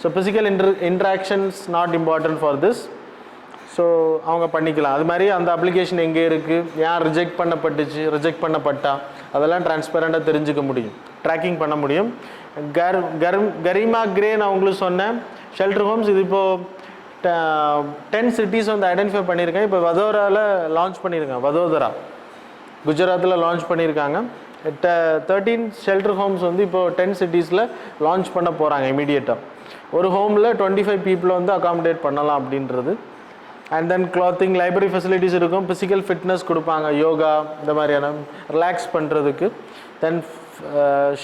So physical interactions not important for this. So அவங்க பண்ணிக்கலாம். அது மாதிரி அந்த அப்ளிகேஷன் எங்கே இருக்குது, யார் ரிஜெக்ட் பண்ணப்பட்டா அதெல்லாம் டிரான்ஸ்பரண்ட்டாக தெரிஞ்சுக்க முடியும், ட்ராக்கிங் பண்ண முடியும். கரிமா கிரே நான் உங்களுக்கு சொன்னேன் ஷெல்டர் ஹோம்ஸ். இது இப்போது 10 சிட்டிஸ் வந்து ஐடென்டிஃபை பண்ணியிருக்கேன். இப்போ வதோராவில் லான்ச் பண்ணியிருக்காங்க. வதோதரா குஜராத்தில் லான்ச் பண்ணியிருக்காங்க. 13 ஷெல்டர் ஹோம்ஸ் வந்து இப்போது 10 சிட்டிஸில் லான்ச் பண்ண போகிறாங்க இமீடியட்டாக. ஒரு ஹோமில் 25 பீப்புளை வந்து அகாமடேட் பண்ணலாம் அப்படின்றது. And then clothing, library facilities இருக்கும், ஃபிசிக்கல் ஃபிட்னஸ் கொடுப்பாங்க, யோகா இந்த மாதிரியான ரிலாக்ஸ் பண்ணுறதுக்கு. Then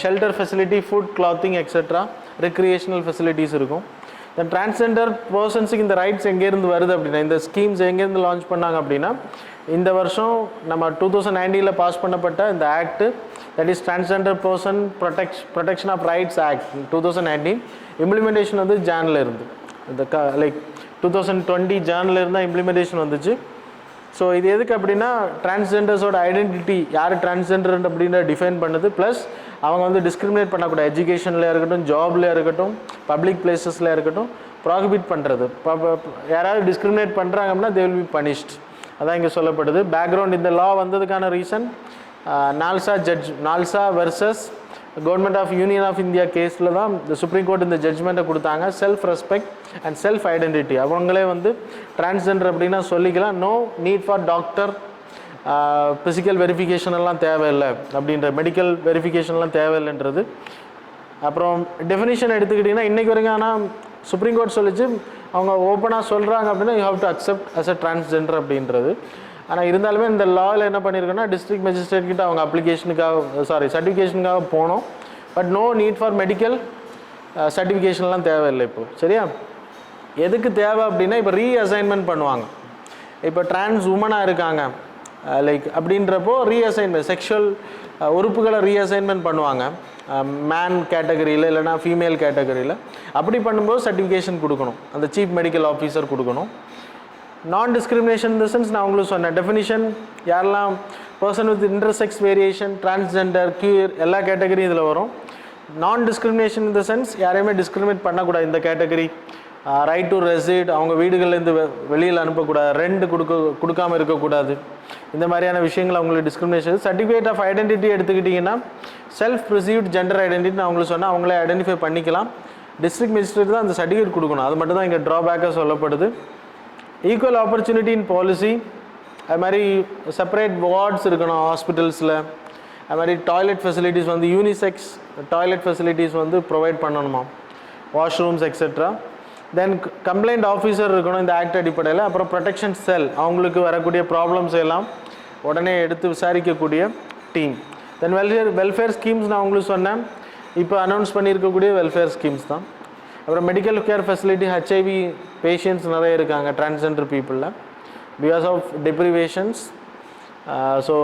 shelter facility, food, clothing etcetera, recreational facilities இருக்கும். தென் டிரான்ஸ்ஜெண்டர் பர்சன்ஸுக்கு இந்த ரைட்ஸ் எங்கேருந்து வருது அப்படின்னா, இந்த ஸ்கீம்ஸ் எங்கேருந்து லான்ச் பண்ணாங்க அப்படின்னா, இந்த வருஷம் நம்ம 2019 பாஸ் பண்ணப்பட்ட இந்த act, that is transgender person protection of rights act 2019 implementation வந்து ஜானில் இருந்து, இந்த லைக் 2020 ஜானில் இருந்தால் இம்ப்ளிமெண்டேஷன் வந்துச்சு. ஸோ இது எதுக்கு அப்படின்னா டிரான்ஸ்ஜெண்டர்ஸோட ஐடென்டிட்டி, யார் டிரான்ஸ்ஜெண்டர் அப்படின்ற டிஃபைன் பண்ணுது. ப்ளஸ் அவங்க வந்து டிஸ்கிரிமினேட் பண்ணக்கூடாது, எஜுகேஷனில் இருக்கட்டும், ஜாப்ல இருக்கட்டும், பப்ளிக் பிளேசஸில் இருக்கட்டும், ப்ராஹிபிட் பண்ணுறது. யாராவது டிஸ்கிரிமினேட் பண்ணுறாங்க அப்படின்னா தே வில் பி பனிஷ்ட். அதான் இங்கே சொல்லப்படுது. பேக்ரவுண்ட் இந்த லா வந்ததுக்கான reason NALSA versus government of union of India கேஸில் தான் இந்த சுப்ரீம் கோர்ட் இந்த ஜட்ஜ்மெண்ட்டை கொடுத்தாங்க. Self respect and self identity, அவங்களே வந்து டிரான்ஸ்ஜெண்டர் அப்படின்னா சொல்லிக்கலாம். No need for doctor, physical verification எல்லாம் தேவையில்லை அப்படின்ற, மெடிக்கல் வெரிஃபிகேஷன்லாம் தேவையில்லைன்றது. அப்புறம் டெஃபினிஷன் எடுத்துக்கிட்டிங்கன்னா இன்றைக்கு வரைக்கும் ஆனால் சுப்ரீம் கோர்ட் சொல்லிச்சு அவங்க ஓப்பனாக சொல்கிறாங்க அப்படின்னா you have to accept as a transgender அப்படின்றது. ஆனால் இருந்தாலுமே இந்த லாவில் என்ன பண்ணியிருக்கோன்னா டிஸ்ட்ரிக்ட் மேஜிஸ்ட்ரேட் கிட்ட அவங்க அப்ளிகேஷனுக்காக சர்டிஃபிகேஷனுக்காக போனோம். But no need for medical சர்டிஃபிகேஷன்லாம் தேவையில்லை இப்போது. சரியா? எதுக்கு தேவை அப்படின்னா இப்போ ரீஅசைன்மெண்ட் பண்ணுவாங்க. இப்போ டிரான்ஸ் உமனாக இருக்காங்க லைக் அப்படின்றப்போ ரீஅசைன்மெண்ட் செக்ஷுவல் உறுப்புகளை ரீஅசைன்மெண்ட் பண்ணுவாங்க மேன் கேட்டகரியில் இல்லைனா ஃபீமேல் கேட்டகரியில். அப்படி பண்ணும்போது சர்டிஃபிகேஷன் கொடுக்கணும், அந்த சீஃப் மெடிக்கல் ஆஃபீஸர் கொடுக்கணும். நான் டிஸ்கிரிமினேஷன் இன் த சென்ஸ் நான் உங்களுக்கு சொன்னேன் டெஃபினிஷன் யாரெல்லாம் person with intersex variation, transgender, cure எல்லா கேட்டகரியும் இதில் வரும். நான் டிஸ்கிரிமினேஷன் இன் த சென்ஸ் யாரையுமே டிஸ்கிரிமினேட் பண்ணக்கூடாது. இந்த கேட்டகரி ரைட் டு ரெசிட், அவங்க வீடுகள்லேருந்து வெளியில் அனுப்பக்கூடாது, ரெண்ட் கொடுக்காமல் இருக்கக்கூடாது, இந்த மாதிரியான விஷயங்கள் அவங்களுக்கு டிஸ்கிரிமினேஷன். சர்டிஃபிகேட் ஆஃப் ஐடென்டிட்டி எடுத்துக்கிட்டிங்கன்னா செல்ஃப் ப்ரிசீவ்ட் ஜெண்டர் ஐடென்டிட்டி நான் அவங்களுக்கு சொன்னால் அவங்களே ஐடென்டிஃபை பண்ணிக்கலாம். டிஸ்ட்ரிக்ட் மேஜிஸ்ட்ரேட் தான் அந்த சர்டிஃபிகேட் கொடுக்கணும். அது மட்டும் தான் இங்கே ட்ராபேக்காக சொல்லப்படுது. ஈக்குவல் ஆப்பர்ச்சுனிட்டி இன் பாலிசி, அது மாதிரி செப்பரேட் வார்ட்ஸ் இருக்கணும் ஹாஸ்பிட்டல்ஸில். அது மாதிரி டாய்லெட் ஃபெசிலிட்டிஸ் வந்து யூனிசெக்ஸ் டாய்லெட் ஃபெசிலிட்டிஸ் வந்து ப்ரொவைட் பண்ணணுமா, வாஷ்ரூம்ஸ் எக்ஸெட்ரா. தென் கம்ப்ளைண்ட் ஆஃபீஸர் இருக்கணும் இந்த ஆக்ட் அடிப்படையில். அப்புறம் ப்ரொடெக்ஷன் செல், அவங்களுக்கு வரக்கூடிய ப்ராப்ளம்ஸ் எல்லாம் உடனே எடுத்து விசாரிக்கக்கூடிய டீம். தென் வெல்ஃபேர் ஸ்கீம்ஸ் நான் உங்களுக்கு சொன்னேன், இப்போ அனௌன்ஸ் பண்ணியிருக்கக்கூடிய வெல்ஃபேர் ஸ்கீம்ஸ் தான். அப்புறம் medical care facility, HIV patients நிறைய இருக்காங்க டிரான்ஸ்ஜெண்டர் பீப்புளில் பிகாஸ் ஆஃப் டெப்ரிவேஷன்ஸ். ஸோ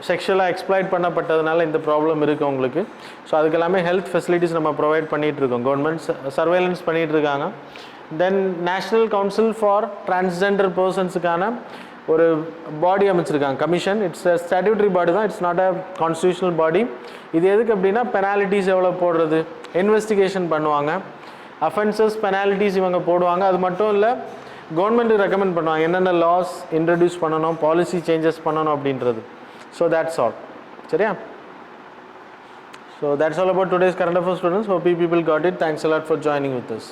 செக்ஷுவலாக எக்ஸ்ப்ளாய்ட் பண்ணப்பட்டதுனால இந்த ப்ராப்ளம் இருக்குது அவங்களுக்கு. ஸோ அதுக்கு எல்லாமே ஹெல்த் ஃபெசிலிட்டிஸ் நம்ம ப்ரொவைட் பண்ணிகிட்ருக்கோம். கவர்மெண்ட் சர்வேலன்ஸ் பண்ணிகிட்ருக்காங்க. Then national council for transgender பர்சன்ஸுக்கான ஒரு பாடி அமைச்சிருக்காங்க, commission. It's a statutory body தான், it's not a constitutional body. இது எதுக்கு அப்படின்னா பெனாலிட்டிஸ் எவ்வளோ போடுறது, இன்வெஸ்டிகேஷன் பண்ணுவாங்க, அஃபென்சஸ் பெனாலிட்டிஸ் இவங்க போடுவாங்க. அது மட்டும் இல்லை கவர்மெண்ட்டு ரெக்கமெண்ட் பண்ணுவாங்க என்னென்ன லாஸ் இன்ட்ரடியூஸ் பண்ணணும், பாலிசி சேஞ்சஸ் பண்ணணும் அப்படின்றது. So that's all. சரியா? So that's all about today's current affairs students. Hope you people got it. Thanks a lot for joining with as.